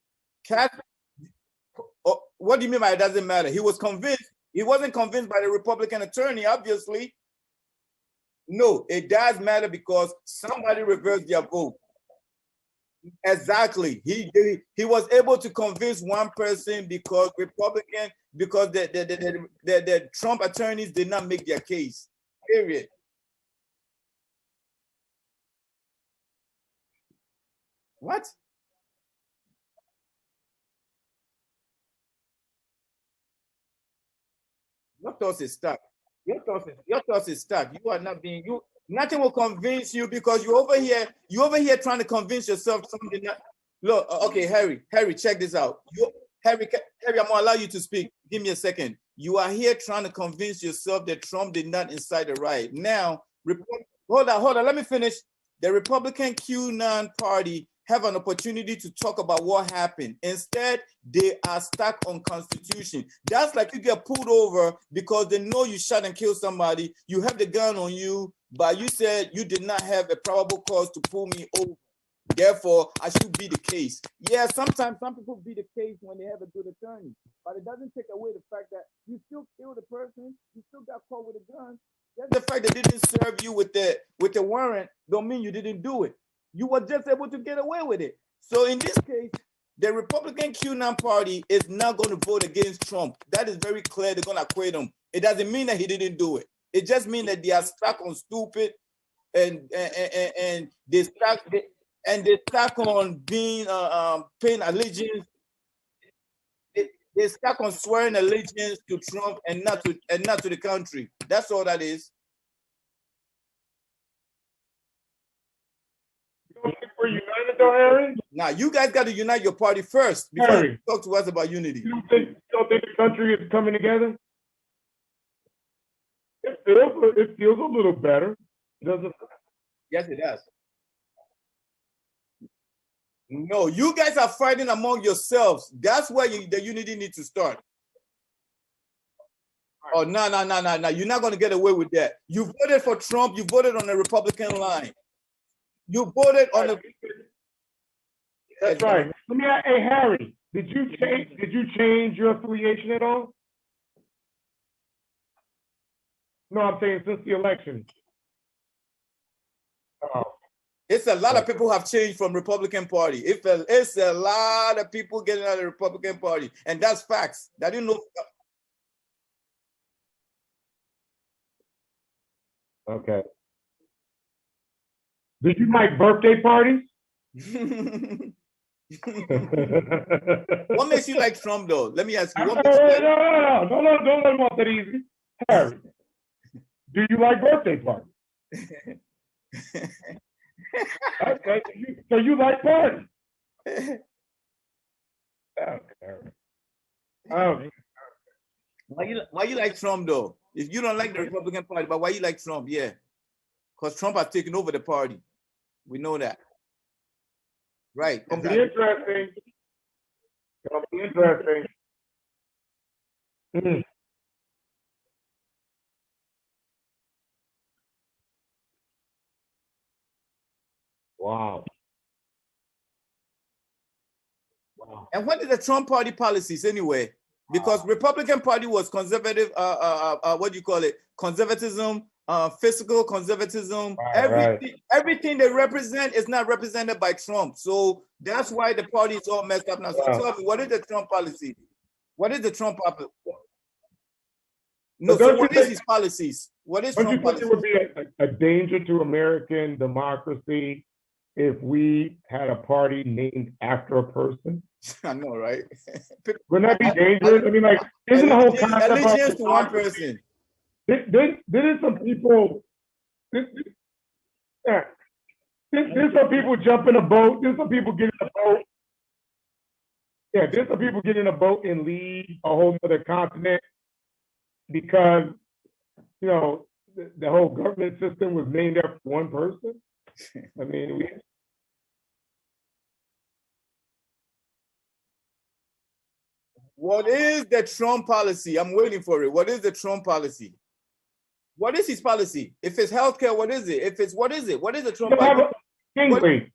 What do you mean by it doesn't matter? He was convinced. He wasn't convinced by the Republican attorney, obviously. No, it does matter because somebody reversed their vote. Exactly. He was able to convince one person because the Trump attorneys did not make their case. Period. What? Your thoughts is stuck. Your thoughts is stuck. You are not being you. Nothing will convince you because you over here trying to convince yourself something. Look, okay, Harry, check this out. Harry, I'm gonna allow you to speak. Give me a second. You are here trying to convince yourself that Trump did not incite the riot. Now, hold on. Let me finish. The Republican QAnon party have an opportunity to talk about what happened. Instead, they are stuck on Constitution. That's like you get pulled over because they know you shot and killed somebody. You have the gun on you, but you said you did not have a probable cause to pull me over. Therefore, I should be the case. Yeah, sometimes some people be the case when they have a good attorney, but it doesn't take away the fact that you still killed the person, you still got caught with a gun. Just the fact that they didn't serve you with the warrant don't mean you didn't do it. You were just able to get away with it. So in this case, the Republican QAnon party is not going to vote against Trump. That is very clear. They're going to acquit him. It doesn't mean that he didn't do it. It just means that they are stuck on stupid and they stuck on being paying allegiance. They're stuck on swearing allegiance to Trump and not to the country. That's all that is. We're united though, Harry? Now you guys got to unite your party first before you talk to us about unity. You don't think the country is coming together? It feels a little better. Doesn't. Yes, it does. No, you guys are fighting among yourselves. That's where the unity needs to start. Oh, no, no, no, no, no. You're not going to get away with that. You voted for Trump. You voted on the Republican line. You voted on the. That's right. Let me ask, hey Harry, did you change your affiliation at all? No, I'm saying since the election. Oh. It's a lot of people have changed from Republican Party. It's a lot of people getting out of the Republican Party, and that's facts. That you know. Okay. Did you like birthday parties? What makes you like Trump, though? Let me ask you. What no, makes you like... don't let him off that easy. Harry, do you like birthday parties? Okay, so you like parties? Okay. Why you like Trump, though? If you don't like the Republican Party, but why you like Trump? Yeah, because Trump has taken over the party. We know that. Right. It'll be interesting. It'll be interesting. Mm. Wow. Wow. And what are the Trump party policies anyway? Because Republican Party was conservative, what do you call it? Conservatism, fiscal conservatism. Everything they represent is not represented by Trump. So that's why the party is all messed up now. So tell me, what is the Trump policy? What is the Trump policy? No, so what is his policies? What is Trump policy? Don't you think it would be a danger to American democracy if we had a party named after a person? I know, right? Wouldn't that be dangerous? I mean, like, isn't the whole concept allegiance to one person? Didn't some people? There's some people jump in a boat. There's some people get in a boat. Yeah, there's some people get in a boat and leave a whole other continent because you know the whole government system was named after one person. I mean, what is the Trump policy? I'm waiting for it. What is the Trump policy? What is his policy? If it's healthcare, what is it? If it's what is it? What is the Trump policy? Kingsley.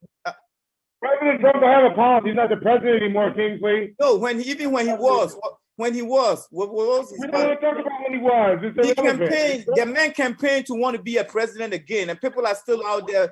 President Trump don't have a policy. He's not the president anymore, Kingsley. No, when he was, what was his we don't want to talk about when he was. He campaigned. The man campaigned to want to be a president again, and people are still out there.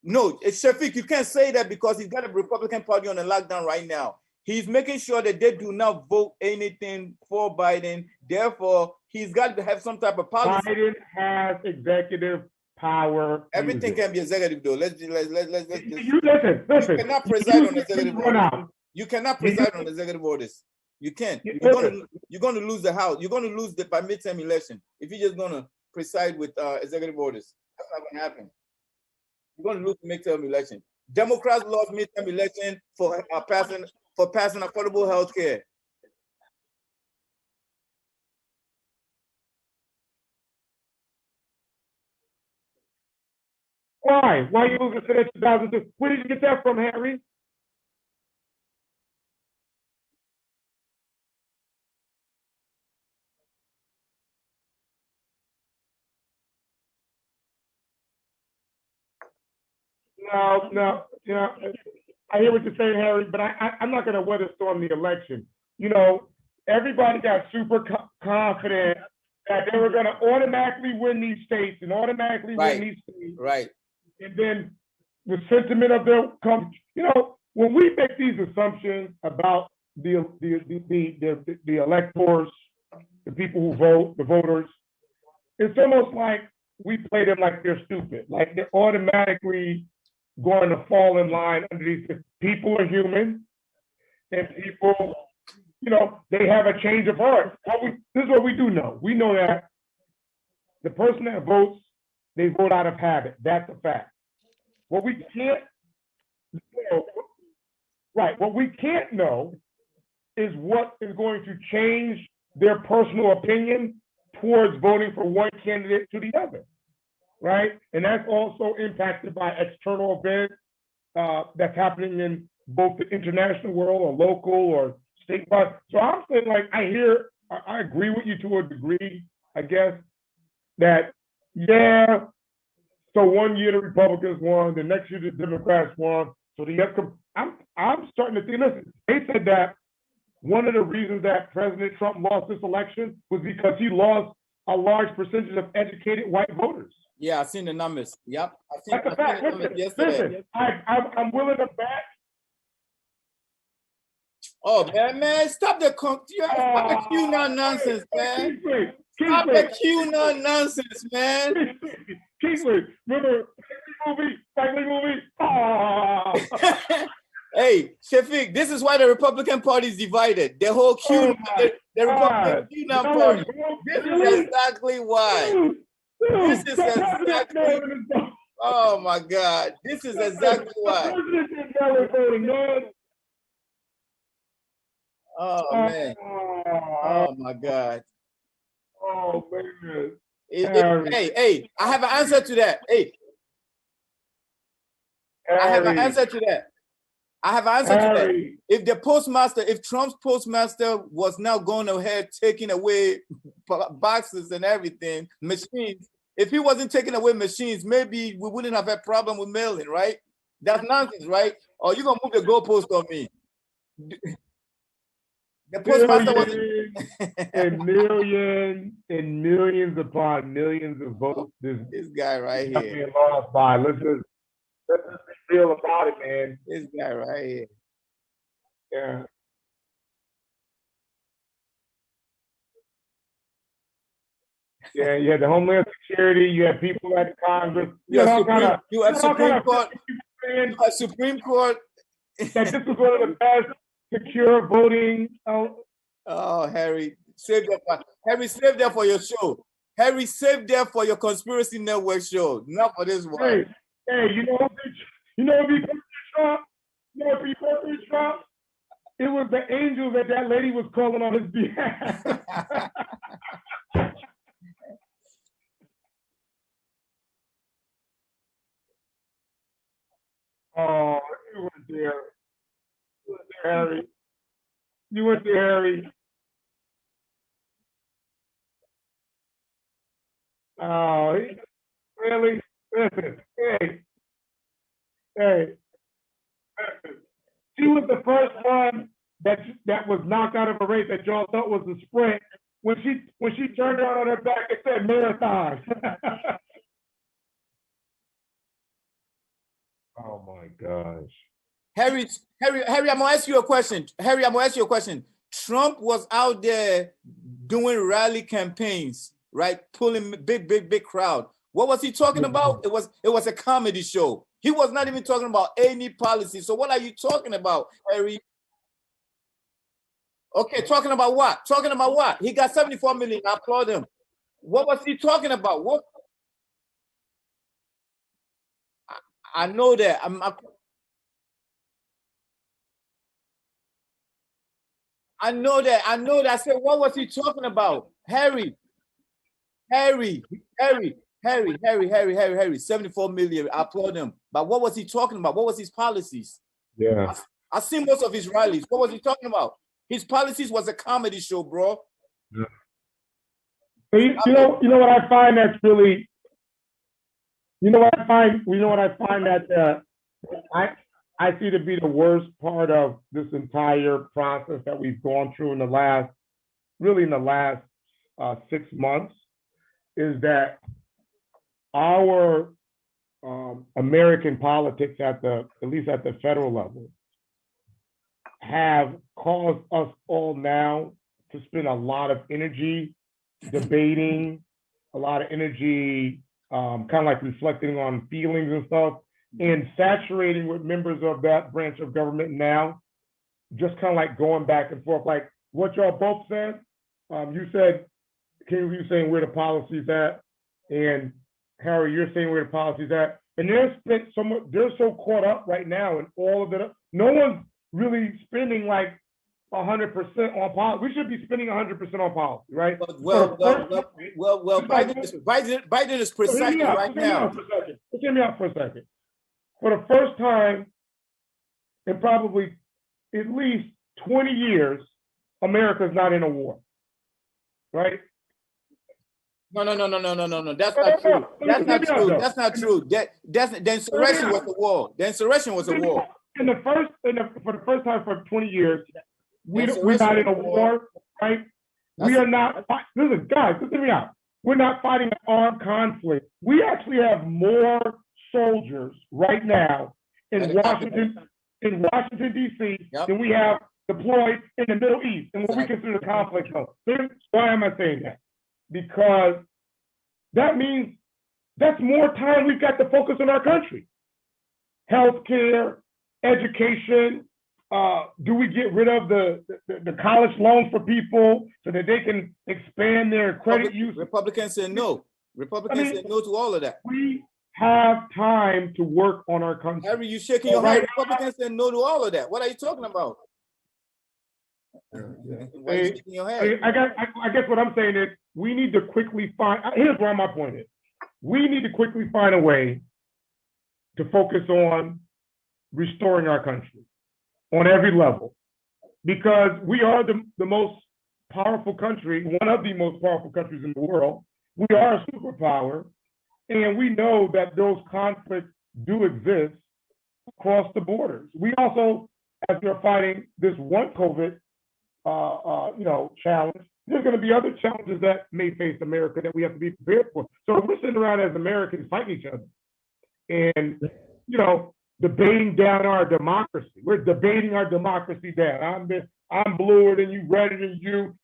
No, it's Shafiq. You can't say that because he's got a Republican Party on the lockdown right now. He's making sure that they do not vote anything for Biden. Therefore, he's got to have some type of policy. Biden has executive power. Everything can be executive, though. Let's listen. You cannot preside on executive orders. You cannot preside on executive orders. You can't. You're going to lose the House. You're going to lose by midterm election if you're just going to preside with executive orders. That's not going to happen. You're going to lose the midterm election. Democrats lost midterm election for passing affordable health care. Why? Why are you losing to that 2002? Where did you get that from, Harry? No. You know, I hear what you're saying, Harry, but I'm not going to weather storm the election. You know, everybody got super confident that they were going to automatically win these states and automatically win these states. Right. And then the sentiment of their you know, when we make these assumptions about the electors, the people who vote, the voters, it's almost like we play them like they're stupid, like they're automatically going to fall in line under these. People are human, and people, you know, they have a change of heart. This is what we do know. We know that the person that votes, they vote out of habit. That's a fact. What we can't, what we can't know is what is going to change their personal opinion towards voting for one candidate to the other, right? And that's also impacted by external events that's happening in both the international world or local or statewide. So I'm saying, like, I agree with you to a degree, I guess, that, yeah, so one year the Republicans won, the next year the Democrats won. So I'm starting to think, listen, they said that one of the reasons that President Trump lost this election was because he lost a large percentage of educated white voters. Yeah, I've seen the numbers. Yep. That's a fact. Listen, I'm willing to bet. Oh, man, stop the QAnon nonsense, man. Stop the QAnon nonsense, man. Kingsley, remember Spike Lee movie? Oh. Hey, Shafiq, this is why the Republican Party is divided. The whole the Republican QAnon Party. This is exactly why. This is exactly. Oh my God! This is exactly why. Oh man! Oh my God! Oh man! Hey! I have an answer to that. Hey, I have an answer to that. If Trump's postmaster was now going ahead taking away boxes and everything, machines, if he wasn't taking away machines, maybe we wouldn't have a problem with mailing, right? That's nonsense, right? Or you gonna move the goalpost on me? The postmaster wasn't. and millions upon millions of votes. This guy right here. Being lost by. Let's just be real about it, man. This guy right here. Yeah. Yeah, you had the Homeland Security, you had people at the Congress, you had Supreme Court. Supreme Court. That this was one of the best secure voting. Oh, Harry, save that for your show. Harry, save that for your conspiracy network show, not for this one. Hey, you know what Trump? You know what Trump? It was the angels that lady was calling on his behalf. Oh, you went there. Harry. You went to Harry. Oh, really? Listen, hey. She was the first one that was knocked out of a race that y'all thought was a sprint. When she turned around on her back, it said marathon. Oh my gosh. Harry, I'm gonna ask you a question. Trump was out there doing rally campaigns, right? Pulling big crowd. What was he talking about? It was a comedy show. He was not even talking about any policy. So what are you talking about, Harry? Okay, talking about what? He got 74 million. I applaud him. What was he talking about? What? I know that. I know that. I said, what was he talking about? Harry. 74 million. I applaud him. But what was he talking about? What was his policies? Yeah. I seen most of his rallies. What was he talking about? His policies was a comedy show, bro. Yeah. So you know what I find that's really, what I find that I see to be the worst part of this entire process that we've gone through in the last 6 months is that our American politics at least at the federal level have caused us all now to spend a lot of energy debating, a lot of energy kind of like reflecting on feelings and stuff, and saturating with members of that branch of government now, just kind of like going back and forth, like what y'all both said. You said, Kingsley, you saying where the policy's at, and Harry, you're saying where the policy's at, and they're so caught up right now in all of it. No one's really spending like 100% on policy. We should be spending 100% on policy, right? Well, Biden is precise right now. Just hear me out for a second. For the first time in probably at least 20 years, America's not in a war, right? No. That's not true. That's not true. That's not true. The insurrection was a war. The insurrection was a war. For the first time for 20 years, we're not in a war, right? We are not. Listen, guys, listen to me out. We're not fighting an armed conflict. We actually have more soldiers right now in Washington D.C. than we have deployed in the Middle East and what we consider the conflict zone. Why am I saying that? Because that means that's more time we've got to focus on our country. Healthcare, education. Do we get rid of the college loans for people so that they can expand their credit use? Republicans said no. Republicans said no to all of that. We have time to work on our country. Harry, you shaking your head. Republicans said no to all of that. What are you talking about? Why are you shaking your head? I guess what I'm saying is we need to quickly find. Here's where my point is. We need to quickly find a way to focus on restoring our country on every level, because we are the most powerful country, one of the most powerful countries in the world. We are a superpower, and we know that those conflicts do exist across the borders. We also, as we're fighting this one COVID, challenge, there's going to be other challenges that may face America that we have to be prepared for. So we're sitting around as Americans fighting each other, and debating down our democracy. We're debating our democracy down. I'm bluer than you, redder than you.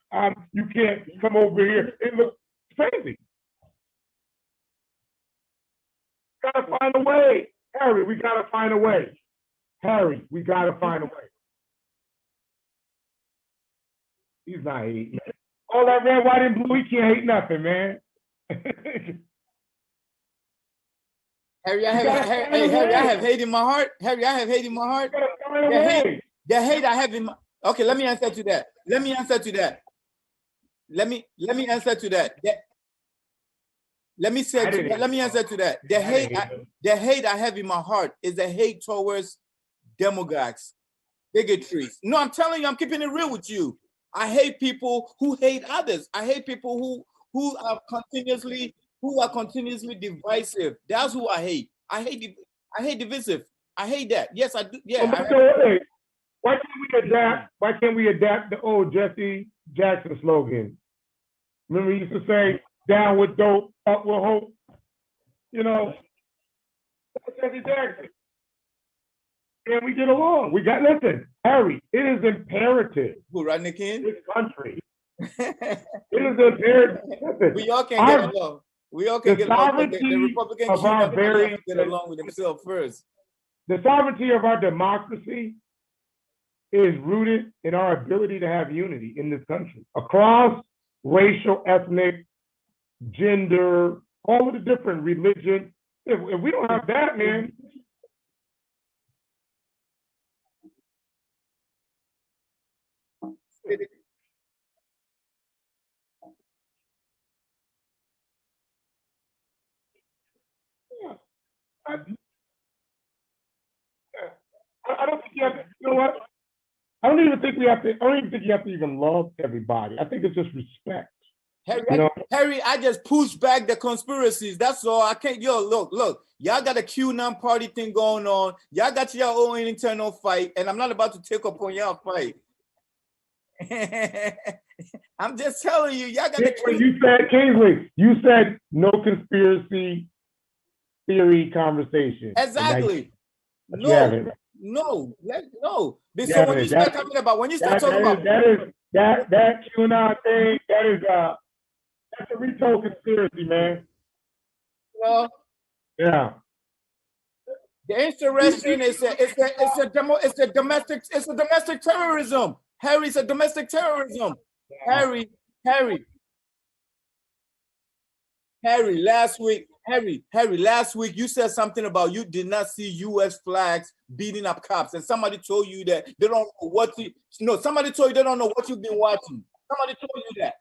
You can't come over here. It looks crazy. Gotta find a way, Harry. We gotta find a way, Harry. We gotta find a way. He's not hating. All that red, white, and blue. He can't hate nothing, man. Harry, I have hate in my heart. Harry, I have hate in my heart. The hate I have in my. Okay, let me answer to that. Let me answer to that. Let me answer to that. Let me answer to that. The hate I have in my heart is the hate towards demagogues, bigotries. No, I'm telling you, I'm keeping it real with you. I hate people who hate others. I hate people who are continuously divisive. That's who I hate. I hate divisive. I hate that. Yes, I do. Yeah. Why can't we adapt the old Jesse Jackson slogan? Remember he used to say, "Down with dope, up with hope." That's Jesse Jackson. And we get along. Listen, Harry, it is imperative. Who, Rodney King? This country. It is imperative. Listen, we all can get along. We all can get along. The Republicans can't get along with themselves first. The sovereignty of our democracy is rooted in our ability to have unity in this country across racial, ethnic, gender, all of the different religion. If we don't have that, man. I don't think you have to, you know what? I don't even think you have to even love everybody. I think it's just respect. Harry, I just push back the conspiracies. That's all. I can't. Look. Y'all got a QAnon party thing going on. Y'all got your own internal fight, and I'm not about to take up on y'all fight. I'm just telling you, y'all got you said, Kingsley, you said no conspiracy theory conversation. Exactly. No. So when you start talking about that QAnon thing, that's a retold conspiracy, man. Yeah. The insurrection is a domestic terrorism. Harry, it's a domestic terrorism. Harry, Harry, last week you said something about you did not see U.S. flags beating up cops, and somebody told you that they don't know what you. No, somebody told you they don't know what you've been watching. Somebody told you that.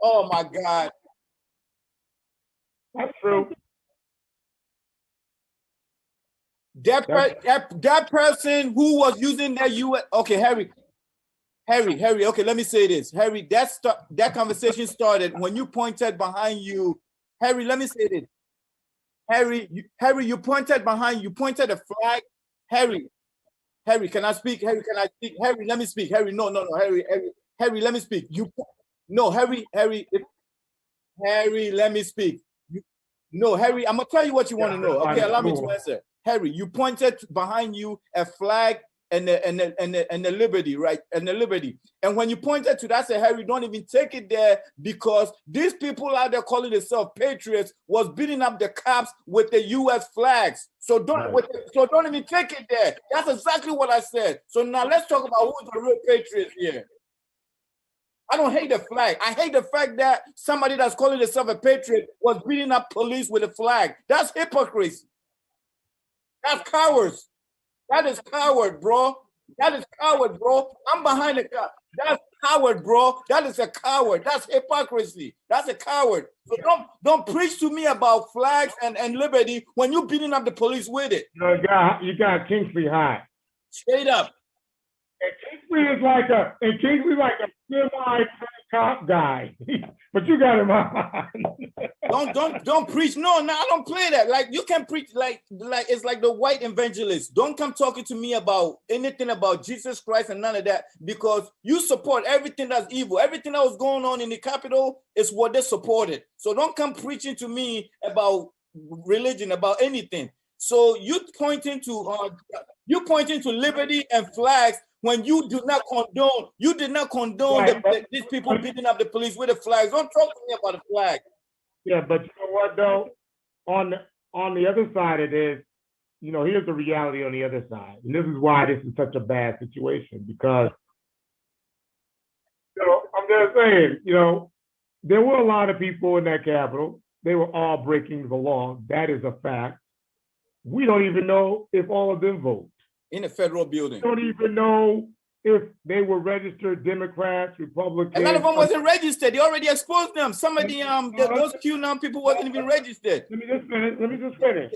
Oh my God, That's true. that person who was using that U.S. Okay, Harry. Okay, let me say this, Harry. That conversation started when you pointed behind you. Harry, let me say this. Harry, you pointed behind. You pointed a flag. Harry, can I speak? Harry, can I speak? Harry, let me speak. Harry, no, Harry, let me speak. No, Harry, let me speak. No, Harry, I'm gonna tell you what you want to know. Okay, allow me to answer. Harry, you pointed behind you a flag and the liberty, right? And the liberty. And when you pointed to that, I said, Harry, don't even take it there because these people out there calling themselves patriots was beating up the cops with the U.S. flags. So don't even take it there. That's exactly what I said. So now let's talk about who's the real patriots here. I don't hate the flag. I hate the fact that somebody that's calling themselves a patriot was beating up police with a flag. That's hypocrisy. That's cowards. That is coward, bro. That is coward, bro. I'm behind the car. That's coward, bro. That is a coward. That's hypocrisy. That's a coward. So don't preach to me about flags and liberty when you're beating up the police with it. You got Kingsley high. Straight up. And Kingsley's like a semi-cop guy, but you got him on. Don't preach. No, I don't play that. Like you can preach like it's like the white evangelist. Don't come talking to me about anything about Jesus Christ and none of that because you support everything that's evil. Everything that was going on in the Capitol is what they supported. So don't come preaching to me about religion, about anything. So you pointing to liberty and flags. When you did not condone Right, these people beating up the police with the flags. Don't talk to me about the flag. Yeah, but you know what though? On the other side of this, here's the reality on the other side. And this is why this is such a bad situation because I'm just saying, there were a lot of people in that Capitol. They were all breaking the law. That is a fact. We don't even know if all of them vote. In a federal building. We don't even know if they were registered Democrats, Republicans. A lot of them wasn't registered. They already exposed them. Some of those QAnon people wasn't even registered. Let me just finish.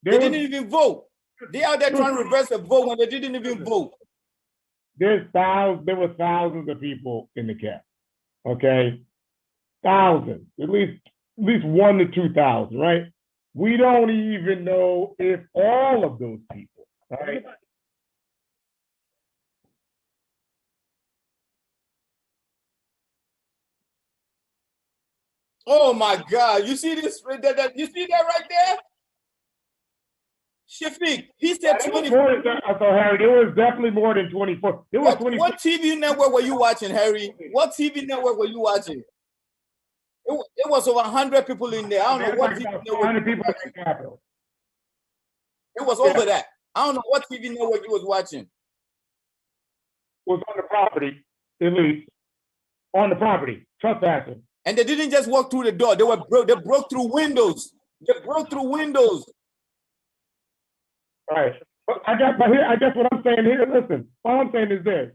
They didn't even vote. They out there trying to reverse the vote when they didn't even vote. There were thousands of people in the cap. Okay, thousands, at least 1,000 to 2,000, right? We don't even know if all of those people, right? Oh my God! You see this? You see that right there? Shafiq, he said 24. So Harry, there was definitely more than 24. There was 24. What TV network were you watching, Harry? What TV network were you watching? It was over 100 people in there. I don't know what TV network. 100 people in the Capitol. It was over that. I don't know what TV network you was watching. It was on the property, at least. On the property, trespassing. And they didn't just walk through the door. They broke through windows. They broke through windows. Right. But I guess what I'm saying here, listen, all I'm saying is this.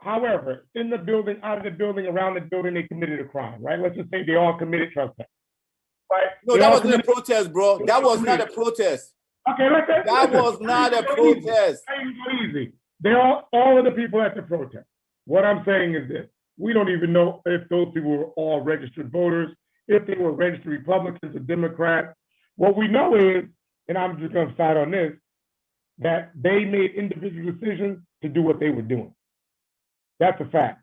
However, in the building, out of the building, around the building, they committed a crime, right? Let's just say they all committed trespass. Right? No, that wasn't a protest, bro. That was not a protest. Okay, that was not a protest. Easy. They're all of the people at the protest. What I'm saying is this. We don't even know if those people were all registered voters, if they were registered Republicans or Democrats. What we know is, and I'm just going to side on this, that they made individual decisions to do what they were doing. That's a fact.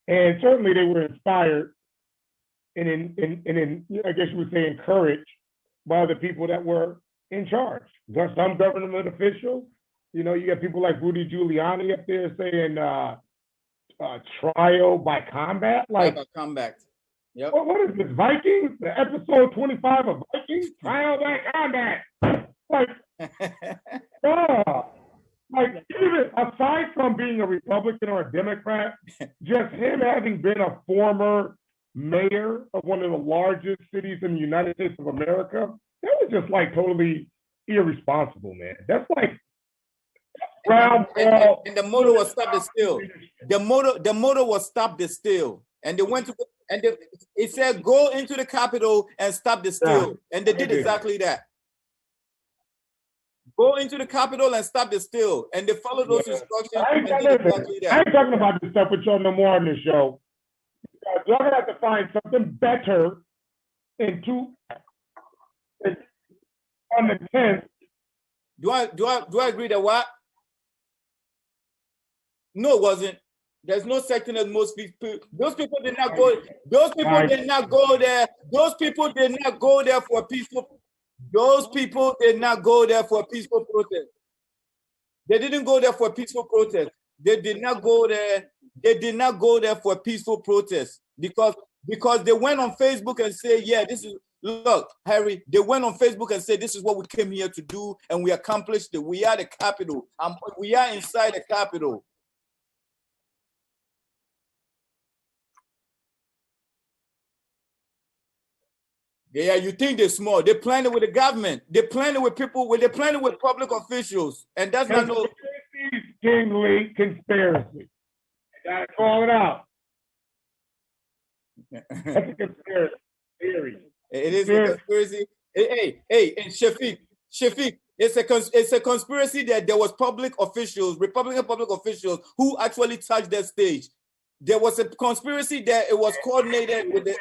And certainly they were inspired and I guess you would say encouraged by the people that were in charge. There's some government officials, you got people like Rudy Giuliani up there saying trial by combat. Like by combat. Yep. What is this, Vikings? The episode 25 of Vikings? Trial by combat. Like, like even aside from from being a Republican or a Democrat, just him having been a former mayor of one of the largest cities in the United States of America, that was just like totally irresponsible, man. That's like and the motto was stop the steal. The motto was stop the steal. And they went to it said go into the Capitol and stop the steal. And they did exactly that. Go into the Capitol and stop the steal. And they followed those instructions and did exactly that. I ain't talking about this stuff with y'all no more on this show. Y'all gonna have to find something better on the 10th. Do I agree that what? No, it wasn't. There's no section as most people. Those people did not go. Those people did not go there. Those people did not go there for a peaceful. Those people did not go there for a peaceful protest. They didn't go there for a peaceful protest. They did not go there. They did not go there for a peaceful protest because they went on Facebook and said, yeah, this is, look, Harry, they went on Facebook and said, this is what we came here to do, and we accomplished it. We are the Capitol. We are inside the Capitol. Yeah, you think they're small. They planned it with the government. They planned it with people. They planned it with public officials, and that's not no Kingsley conspiracy. I gotta call it out. That's a conspiracy theory. It is a conspiracy. Hey, and Shafiq, it's a conspiracy that there was public officials, Republican public officials, who actually touched that stage. There was a conspiracy that it was coordinated with the. I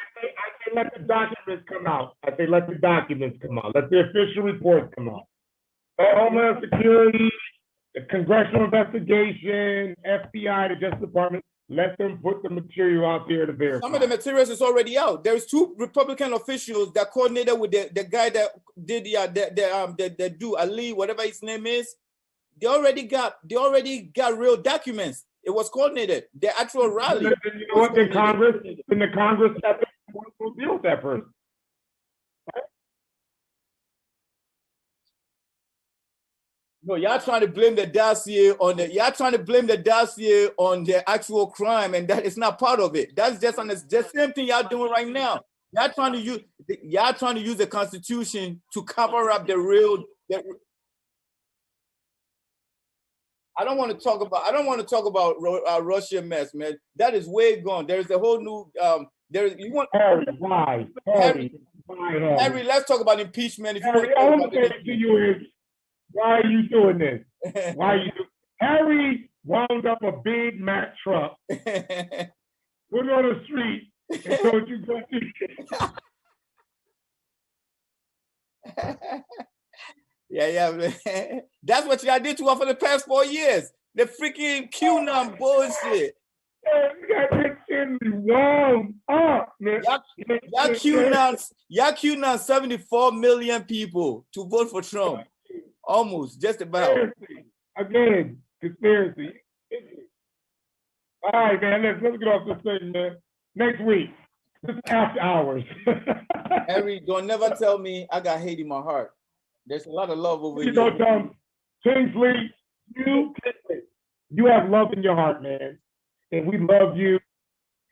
say let the documents come out. I say let the documents come out. Let the official reports come out. Homeland Security, the Congressional Investigation, FBI, the Justice Department. Let them put the material out there to verify. Some of the materials is already out. There's 2 Republican officials that coordinated with the guy that did the do Ali, whatever his name is. They already got real documents. It was coordinated. The actual rally. You know what? The Congress will deal with that person. No, y'all trying to blame the dossier on the actual crime, and that is not part of it. That's just on the same thing y'all doing right now. Y'all trying to use the Constitution to cover up the real. I don't want to talk about Russia mess, man. That is way gone. There's a whole new Harry, why? Harry, let's talk about impeachment. If Harry, all I'm saying to you is, why are you doing this? Harry wound up a Big Mac truck, put it on the street, and told you go see it. Yeah. That's what y'all did to us for the past 4 years. The freaking QAnon bullshit. Wound up, man. Y'all QAnon 74 million people to vote for Trump. Almost, just about. Conspiracy. All right, man. Let's get off this thing, man. Next week, just after hours. Harry, don't never tell me I got hate in my heart. There's a lot of love over here. Don't tell me. Kingsley, you have love in your heart, man. And we love you.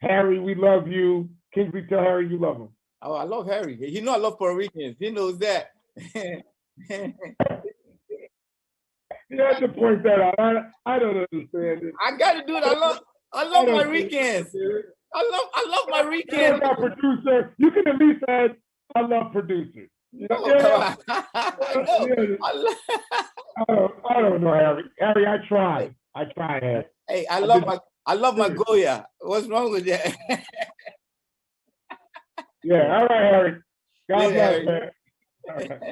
Harry, we love you. Kingsley, tell Harry you love him. Oh, I love Harry. He knows I love Puerto Ricans. He knows that. You have to point that out. I don't understand it. I gotta do it. I love my Ricans. I love my Ricans. Producer, you can at least add I love producers. You know? Yeah. I don't know, Harry. Harry, I tried, Harry. Hey, I love my Goya. What's wrong with that? Yeah, all right, Harry. God bless, man. All right.